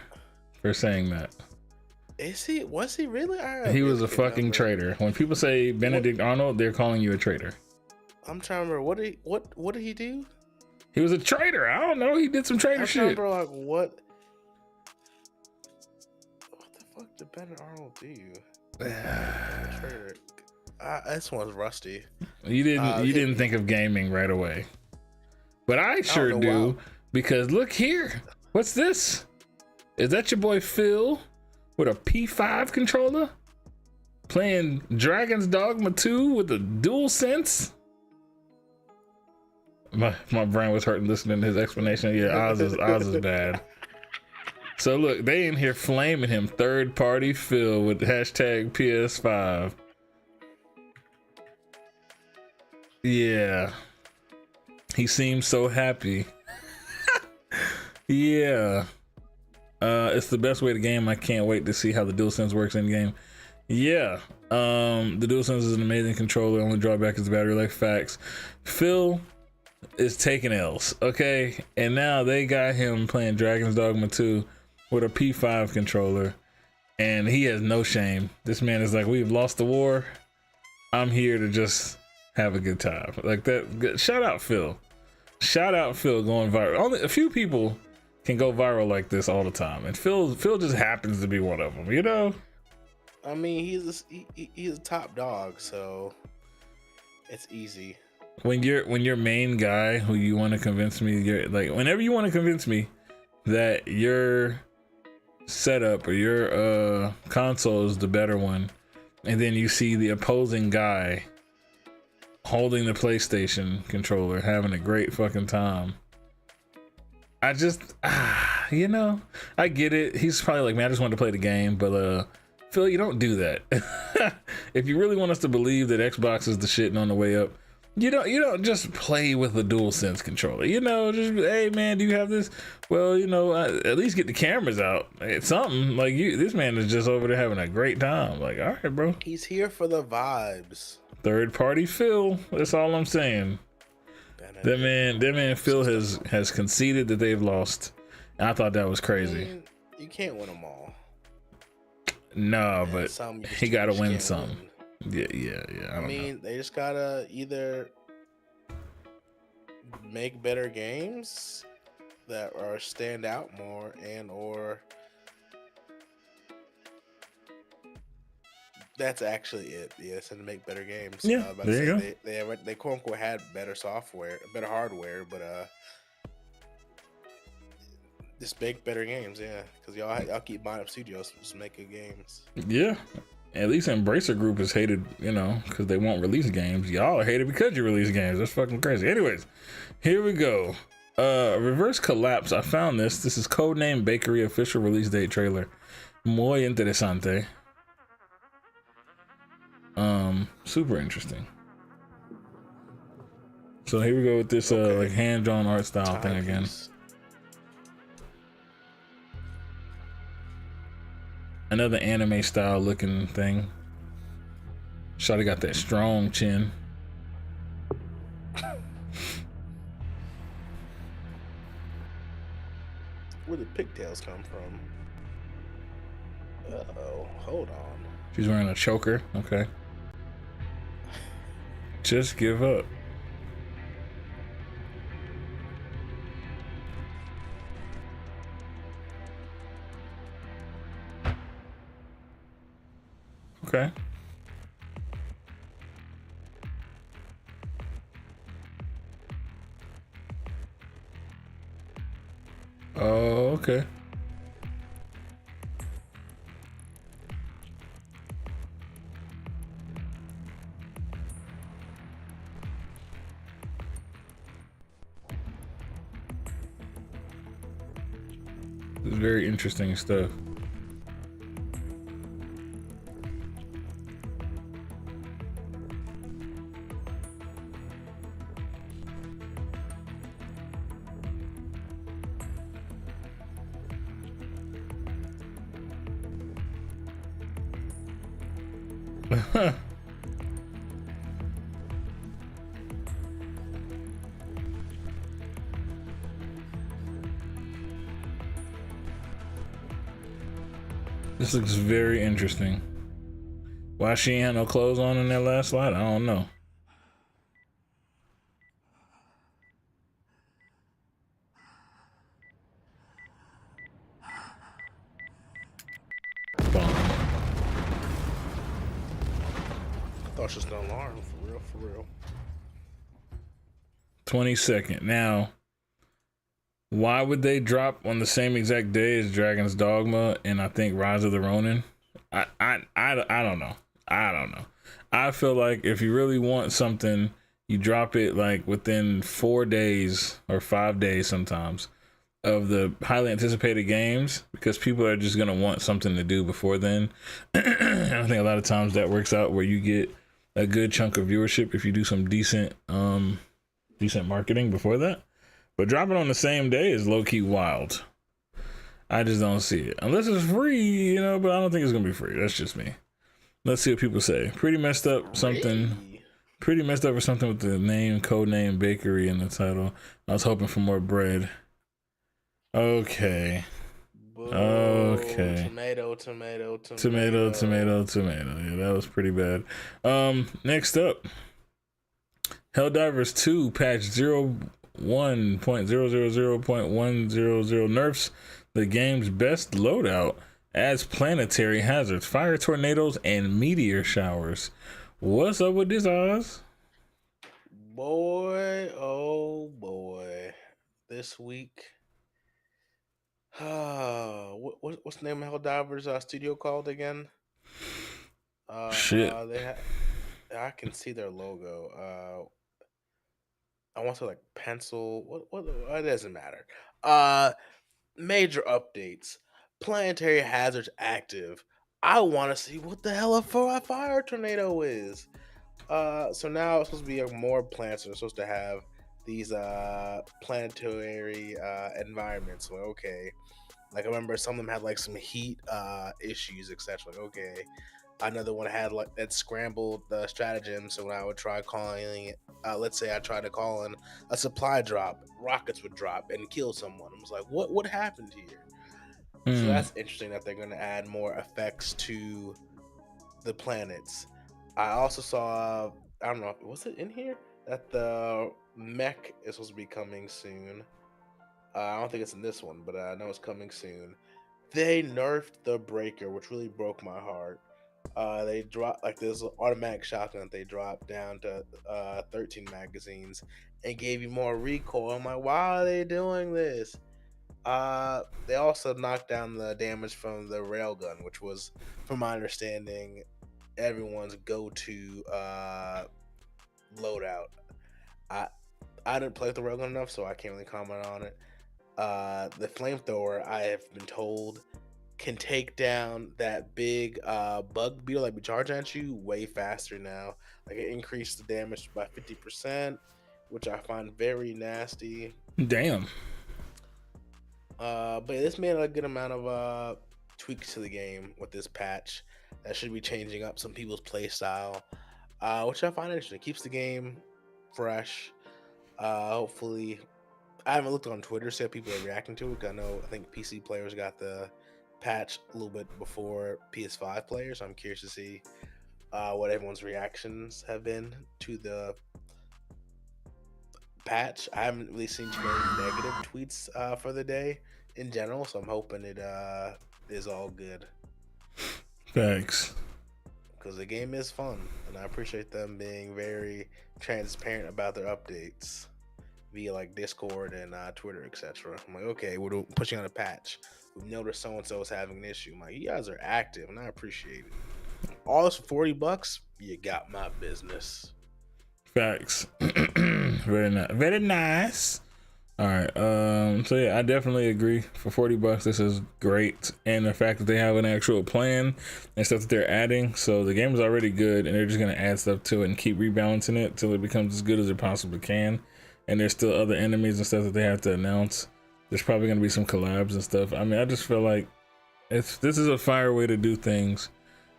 saying that. Was he really? He was a fucking traitor. When people say Benedict Arnold, they're calling you a traitor. I'm trying to remember what did he do? He was a traitor. I don't know. He did some traitor shit. Remember, like, what the fuck did Benedict Arnold do? Traitor. This one's rusty. You didn't think of gaming right away, but I sure do, because look here. What's this? Is that your boy Phil with a P5 controller playing Dragon's Dogma 2 with a DualSense? My brain was hurting listening to his explanation. Yeah, Oz is bad. So look, they in here flaming him. Third party Phil with hashtag PS5. Yeah. He seems so happy. Yeah. It's the best way to game. I can't wait to see how the DualSense works in game. Yeah. The DualSense is an amazing controller. Only drawback is the battery life. Facts. Phil is taking L's, okay? And now they got him playing Dragon's Dogma 2 with a P5 controller, and he has no shame. This man is like, we've lost the war. I'm here to just have a good time. Like that. Shout out Phil. Shout out Phil going viral. Only a few people can go viral like this all the time, and Phil just happens to be one of them, you know? I mean, he's a top dog, so it's easy. When your main guy who you want to convince me, you're like, whenever you want to convince me that your setup or your console is the better one, and then you see the opposing guy holding the PlayStation controller having a great fucking time, I just I get it. He's probably like, man, I just wanted to play the game, but Phil, you don't do that. If you really want us to believe that Xbox is the shit and on the way up, you don't just play with the DualSense controller. Just hey man, do you have this? Well, at least get the cameras out. It's something like this man is just over there having a great time. Like, all right, bro. He's here for the vibes. Third party Phil. That's all I'm saying. That man Phil has conceded that they've lost. And I thought that was crazy. I mean, you can't win them all. No, but he got to win some. Yeah. I mean, they just gotta either make better games that are stand out more, or that's actually it. Yes, and make better games. Yeah, there you go. They quote unquote had better software, better hardware, but just make better games. Yeah, because y'all keep buying up studios, just make good games. Yeah. At least Embracer Group is hated, because they won't release games. Y'all are hated because you release games. That's fucking crazy. Anyways, here we go. Reverse Collapse. I found this. This is Codename Bakery official release date trailer. Muy interesante. Super interesting. So here we go with this like hand-drawn art style thing again. Another anime style looking thing. Shawty got that strong chin. Where did pigtails come from? Uh-oh, hold on. She's wearing a choker. Okay. Just give up. Okay. Oh, okay. This is very interesting stuff. This looks very interesting. Why she ain't had no clothes on in that last slide, I don't know. I thought it was just an alarm, for real. 22nd. Now, why would they drop on the same exact day as Dragon's Dogma and I think Rise of the Ronin? I don't know. I feel like if you really want something, you drop it like within 4 days or 5 days sometimes of the highly anticipated games, because people are just gonna want something to do before then. I think a lot of times that works out where you get a good chunk of viewership if you do some decent marketing before that. But dropping on the same day is low-key wild. I just don't see it. Unless it's free, but I don't think it's going to be free. That's just me. Let's see what people say. Pretty messed up for something with the name, Codename Bakery in the title. I was hoping for more bread. Okay. Boo. Okay. Tomato. Yeah, that was pretty bad. Next up. Helldivers 2 patch 01.000.100 nerfs the game's best loadout, adds planetary hazards, fire tornadoes, and meteor showers. What's up with this, Oz? Boy, oh boy. This week. What's the name of Helldivers studio called again? Shit. I can see their logo. I want to like pencil. What? It doesn't matter. Major updates. Planetary hazards active. I want to see what the hell a fire tornado is. So now it's supposed to be more planets are supposed to have these planetary environments. Like, okay, like I remember some of them had like some heat issues, etc. Like, okay, another one had like that scrambled the stratagem. So when I would try calling it, let's say I tried to call in a supply drop, rockets would drop and kill someone. I was like, what happened here? So that's interesting that they're going to add more effects to the planets. I also saw, I don't know, was it in here that the mech is supposed to be coming soon? I don't think it's in this one, but I know it's coming soon. They nerfed the breaker, which really broke my heart. They dropped like this automatic shotgun that they dropped down to 13 magazines and gave you more recoil. I'm like, why are they doing this? They also knocked down the damage from the railgun, which was, from my understanding, everyone's go-to loadout. I didn't play with the railgun enough, so I can't really comment on it. The flamethrower, I have been told, can take down that big bug beetle that be charging at you way faster now. Like it increased the damage by 50%, which I find very nasty. Damn. But this made a good amount of tweaks to the game with this patch that should be changing up some people's play style, which I find interesting. It keeps the game fresh. Hopefully, I haven't looked on Twitter to see how people are reacting to it. I think PC players got the patch a little bit before PS5 players. So I'm curious to see what everyone's reactions have been to the patch. I haven't really seen too many negative tweets for the day in general, so I'm hoping it is all good. Thanks. Because the game is fun, and I appreciate them being very transparent about their updates via like Discord and Twitter, etc. I'm like, okay, we're pushing on a patch. We noticed so and so is having an issue. I'm like, you guys are active, and I appreciate it. All this for $40, you got my business. Facts. Very nice. Very nice. All right. So yeah, I definitely agree. For $40, this is great, and the fact that they have an actual plan and stuff that they're adding. So the game is already good, and they're just gonna add stuff to it and keep rebalancing it till it becomes as good as it possibly can. And there's still other enemies and stuff that they have to announce. There's probably gonna be some collabs and stuff. I mean, I just feel like this is a fire way to do things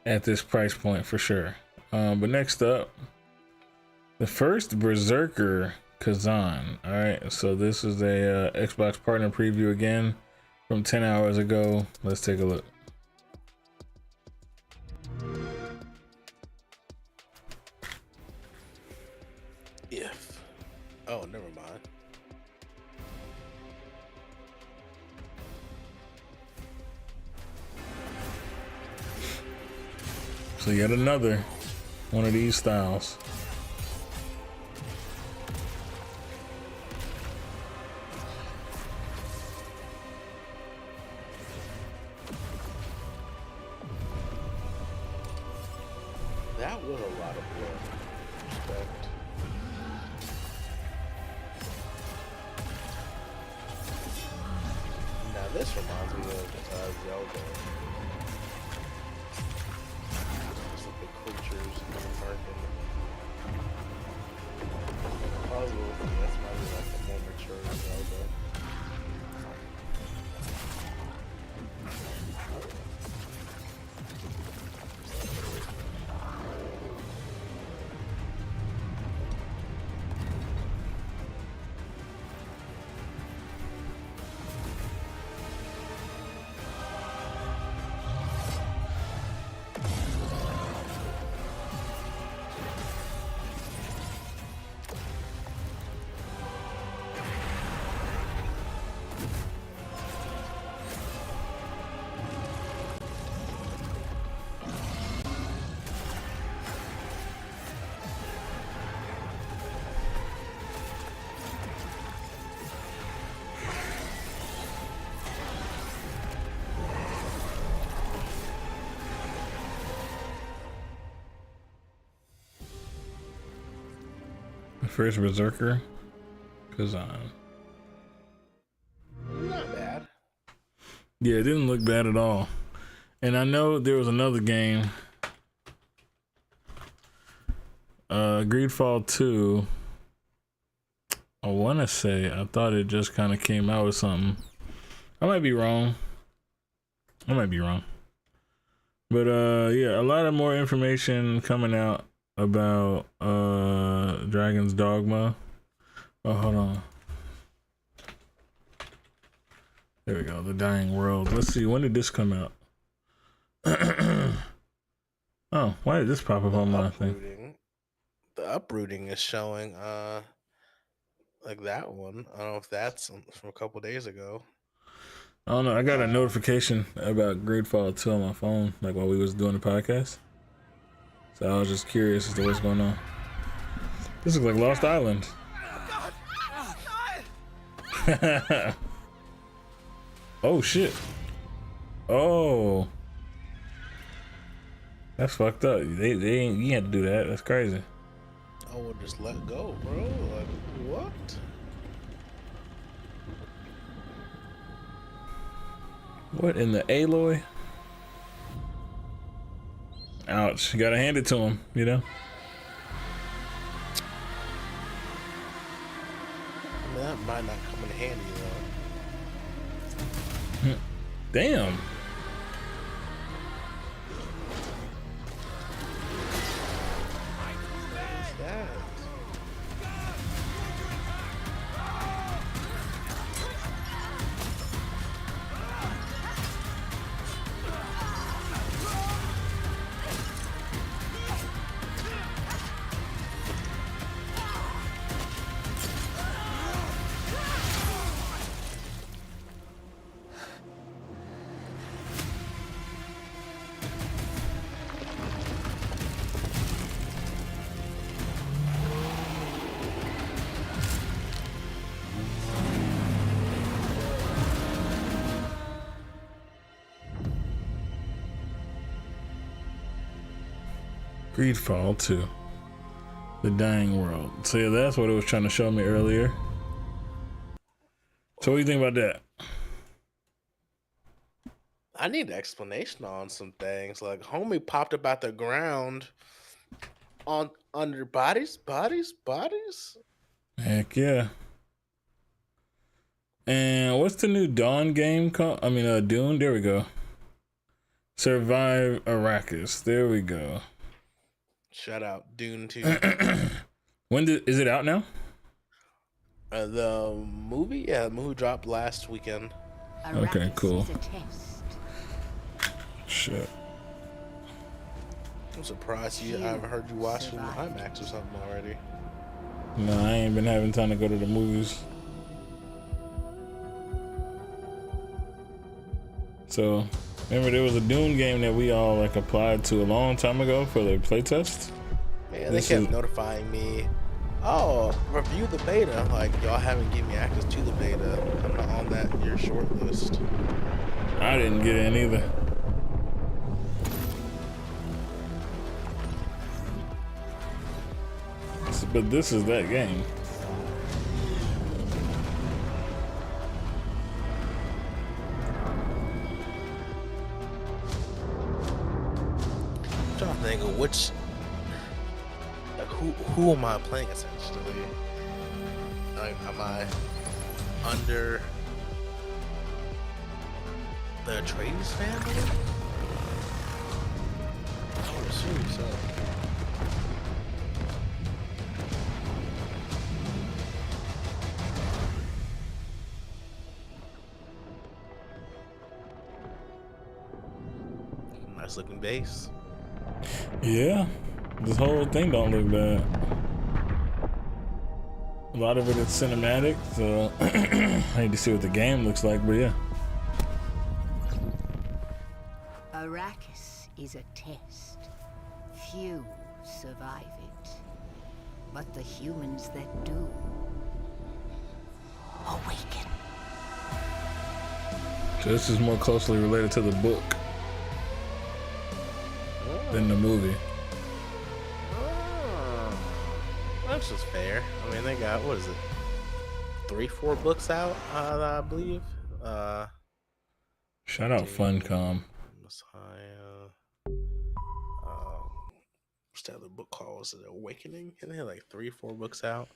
at this price point for sure. But next up, the first Berserker Kazan. All right, so this is a Xbox partner preview again from 10 hours ago. Let's take a look. Oh, never mind. So yet another one of these styles. That was a lot of blood. Respect. Now this reminds me of Zelda. Just like the creatures in the market. Puzzle. That's might be like a more mature Zelda. First Berserker Kazan. Not bad. Yeah, it didn't look bad at all. And I know there was another game, Greedfall 2. I want to say, I thought it just kind of came out with something. I might be wrong. But yeah, a lot of more information coming out about Dragon's Dogma. Oh, hold on. There we go, The Dying World. Let's see, when did this come out? Oh, why did this pop up on my thing? The Uprooting is showing like that one. I don't know if that's from a couple days ago. I don't know. I got a notification about Greedfall 2 on my phone, like while we was doing the podcast. So I was just curious as to what's going on. This looks like Lost Island. Oh shit. Oh. That's fucked up. They ain't, you had to do that. That's crazy. I would just let go, bro. Like, what? What in the Aloy? Ouch. You gotta hand it to him, you know? I mean, that might not come in handy, though. Damn. Greedfall 2. The Dying World. So yeah, that's what it was trying to show me earlier. So what do you think about that? I need an explanation on some things. Like, homie popped up out the ground on under bodies. Heck yeah. And what's the new Dawn game called? I mean, Dune. There we go. Survive Arrakis. There we go. Shout out Dune 2. Is it out now? The movie? Yeah, the movie dropped last weekend. Okay, cool. Shit. I'm surprised I haven't heard you watching IMAX or something already. No, I ain't been having time to go to the movies. So, remember there was a Dune game that we all like applied to a long time ago for the playtest? Man, they kept notifying me, oh, review the beta. Like, y'all haven't given me access to the beta. I'm not on your short list. I didn't get in either. But this is that game. I'm trying to think of which, like, who am I playing essentially? Like, am I under the Atreides family? I would assume so. Nice looking base. Yeah, this whole thing don't look bad. A lot of it is cinematic, so I need to see what the game looks like, but yeah. Arrakis is a test. Few survive it. But the humans that do awaken. So this is more closely related to the book than the movie. That's just fair. I mean, they got, what is it, 3-4 books out, I believe. Shout out Funcom. Messiah. What's that other book called? Was it Awakening? And they had like 3 or 4 books out.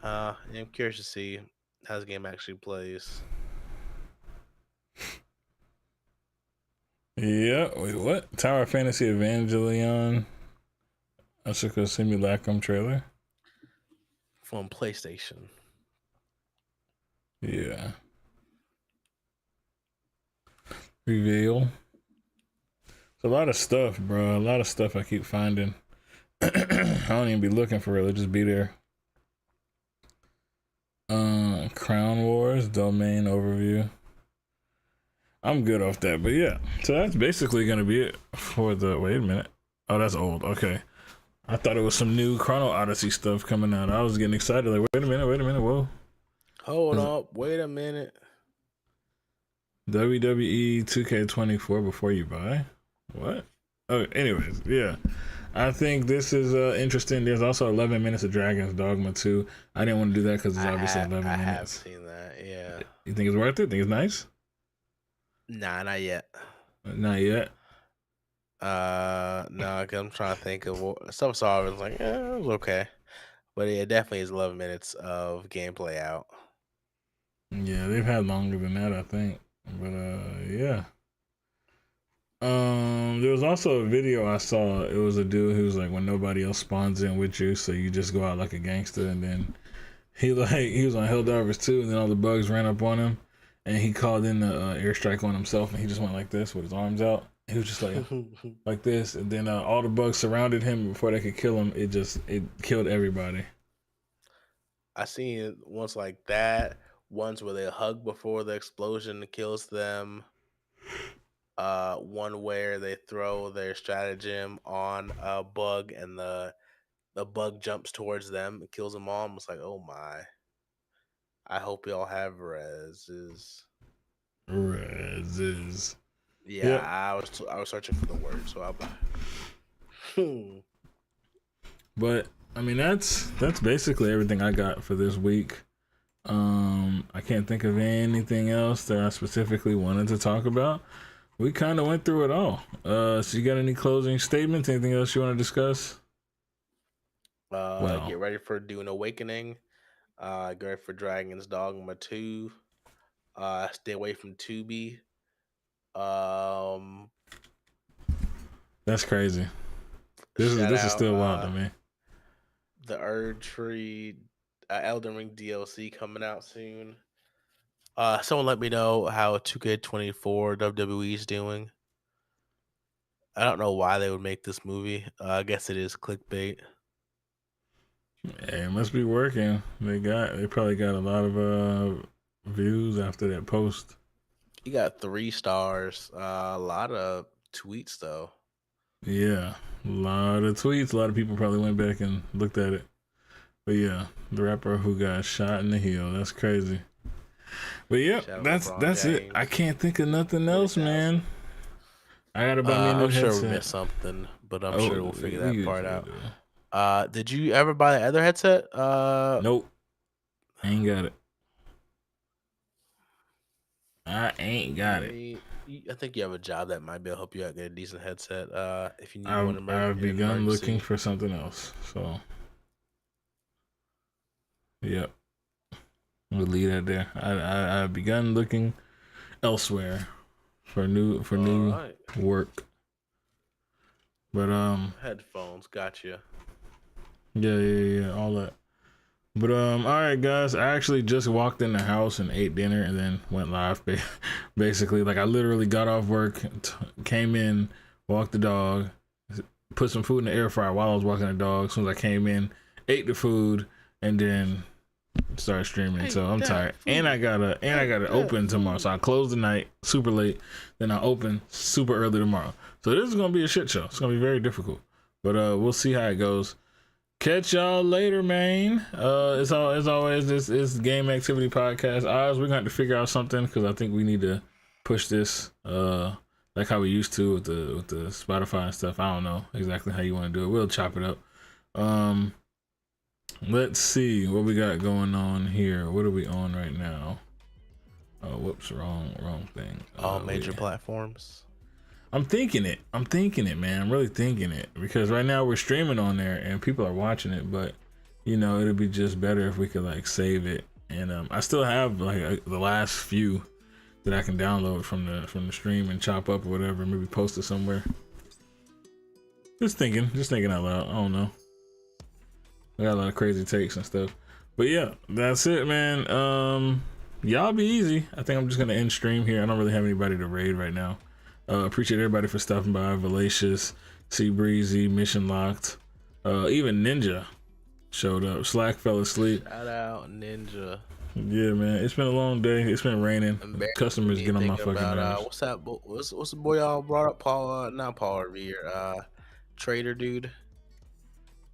I'm curious to see how this game actually plays. Yeah, wait, what? Tower Fantasy Evangelion Asuka Simulacrum trailer? From PlayStation. Yeah. Reveal. It's a lot of stuff, bro. A lot of stuff I keep finding. I don't even be looking for it. It'll just be there. Crown Wars, domain overview. I'm good off that, but yeah. So that's basically gonna be it for the. Wait a minute. Oh, that's old. Okay. I thought it was some new Chrono Odyssey stuff coming out. I was getting excited. Like, wait a minute. Whoa. Hold up. Wait a minute. WWE 2K24 before you buy? What? Oh, anyways, yeah. I think this is interesting. There's also 11 minutes of Dragon's Dogma 2. I didn't want to do that because it's obviously 11 minutes. I have seen that, yeah. You think it's worth it? Think it's nice? Nah, not yet. Not yet? No, because I'm trying to think of what stuff I saw. I was like, it was okay. But it definitely is 11 minutes of gameplay out. Yeah, they've had longer than that, I think. But yeah. There was also a video I saw. It was a dude who was like, when nobody else spawns in with you, so you just go out like a gangster, and then he was on Helldivers 2, and then all the bugs ran up on him, and he called in the airstrike on himself, and he just went like this with his arms out. He was just like this, and then all the bugs surrounded him. Before they could kill him, it killed everybody. I seen ones like that. Ones where they hug before the explosion kills them. One where they throw their stratagem on a bug and the bug jumps towards them and kills them all. It's like, oh my. I hope y'all have reses. Reses. Yeah, yep. I was searching for the word, so But I mean that's basically everything I got for this week. I can't think of anything else that I specifically wanted to talk about. We kind of went through it all. So you got any closing statements? Anything else you want to discuss? Get ready for Dune Awakening. Get ready for Dragon's Dogma 2. Stay away from Tubi. That's crazy. This is still wild to me. The Erdtree Elden Ring DLC coming out soon. Someone let me know how 2K24 WWE is doing. I don't know why they would make this movie. I guess it is clickbait. It must be working. They probably got a lot of views after that post. You got 3 stars. A lot of tweets though. Yeah, a lot of tweets. A lot of people probably went back and looked at it. But yeah, the rapper who got shot in the heel. That's crazy. But yeah, that's it. I can't think of nothing else, man. I gotta buy me a new headset. I'm sure we missed something, but I'm sure we'll figure that part out. Did you ever buy the other headset? Nope. I ain't got it. I ain't got it. I think you have a job that might be able to help you out get a decent headset. If you need one, I've begun looking for something else. So, yep, we'll leave that there. I've begun looking elsewhere for new work. But headphones, gotcha. Yeah, all that. But all right, guys. I actually just walked in the house and ate dinner and then went live. Basically, like I literally got off work, came in, walked the dog, put some food in the air fryer while I was walking the dog. As soon as I came in, ate the food, and then started streaming. So I'm tired, and I gotta open tomorrow. So I closed the night super late, then I open super early tomorrow. So this is gonna be a shit show. It's gonna be very difficult, but we'll see how it goes. Catch y'all later, man. As always, this is Game Activity Podcast. Oz, we're gonna have to figure out something because I think we need to push this like how we used to with the Spotify and stuff. I don't know exactly how you want to do it. We'll chop it up. Let's see what we got going on here. What are we on right now? Oh, whoops, wrong thing. All major platforms. I'm thinking it, man. I'm really thinking it, because right now we're streaming on there and people are watching it, but you know, it'd be just better if we could like save it. And I still have like the last few that I can download from the stream and chop up or whatever, maybe post it somewhere. Just thinking out loud. I don't know. I got a lot of crazy takes and stuff. But yeah, that's it, man. Y'all be easy. I think I'm just gonna end stream here. I don't really have anybody to raid right now. Appreciate everybody for stopping by. Valacious, Sea Breezy, Mission Locked, even Ninja showed up. Slack fell asleep. Shout out Ninja. Yeah, man. It's been a long day. It's been raining. Customers get on my fucking nerves. What's that? What's the boy y'all brought up? Not Paul Revere. Trader dude.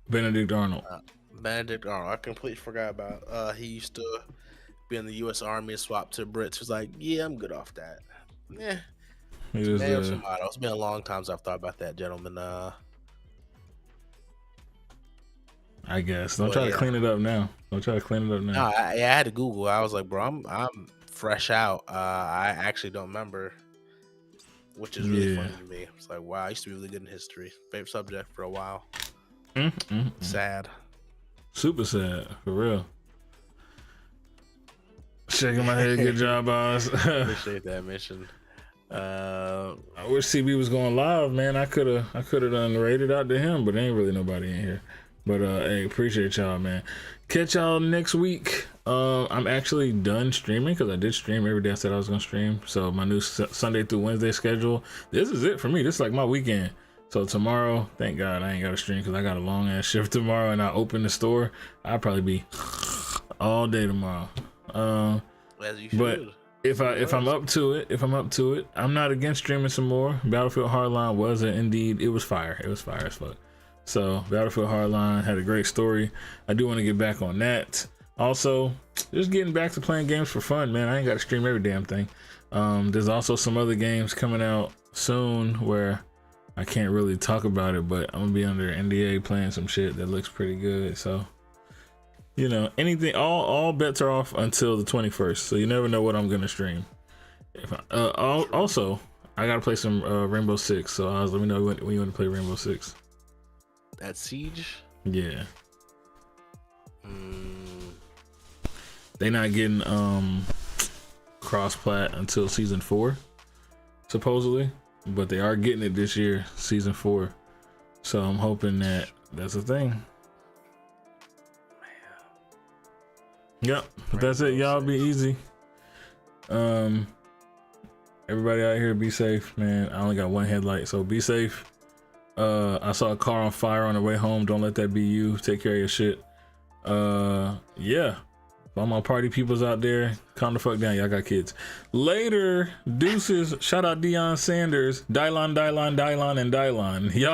Benedict Arnold. Benedict Arnold. I completely forgot about. He used to be in the U.S. Army and swap to Brits. He was like, yeah, I'm good off that. Yeah. It's been a long time since I've thought about that, gentleman. I guess. Don't try to clean it up now. No, I had to Google. I was like, bro, I'm fresh out. I actually don't remember, which is really funny to me. It's like, wow, I used to be really good in history. Favorite subject for a while. Sad. Super sad, for real. Shaking my head. Good job, boss. Appreciate that mission. I wish CB was going live, man. I could have done rated out to him, but there ain't really nobody in here. But hey, appreciate y'all, man. Catch y'all next week. I'm actually done streaming because I did stream every day I said I was gonna stream. So my new Sunday through Wednesday schedule. This is it for me. This is like my weekend. So tomorrow, thank God I ain't got to stream because I got a long ass shift tomorrow, and I open the store. I'll probably be all day tomorrow. As you should. But if I'm up to it, I'm not against streaming some more. Battlefield Hardline was indeed, it was fire. It was fire as fuck. So Battlefield Hardline had a great story. I do want to get back on that. Also, just getting back to playing games for fun, man. I ain't got to stream every damn thing. There's also some other games coming out soon where I can't really talk about it, but I'm gonna be under NDA playing some shit that looks pretty good. So, you know, anything, all bets are off until the 21st. So you never know what I'm gonna stream. Also, I gotta play some Rainbow Six. So let me know when you want to play Rainbow Six. At Siege? Yeah. They not getting cross-plat until season 4, supposedly. But they are getting it this year, season 4. So I'm hoping that that's a thing. Yep, but that's it. Y'all be easy. Everybody out here, be safe, man. I only got one headlight, so be safe. I saw a car on fire on the way home. Don't let that be you. Take care of your shit. Yeah. All my party peoples out there, calm the fuck down. Y'all got kids. Later, deuces. Shout out Deion Sanders, Dylon, and Dylon. Y'all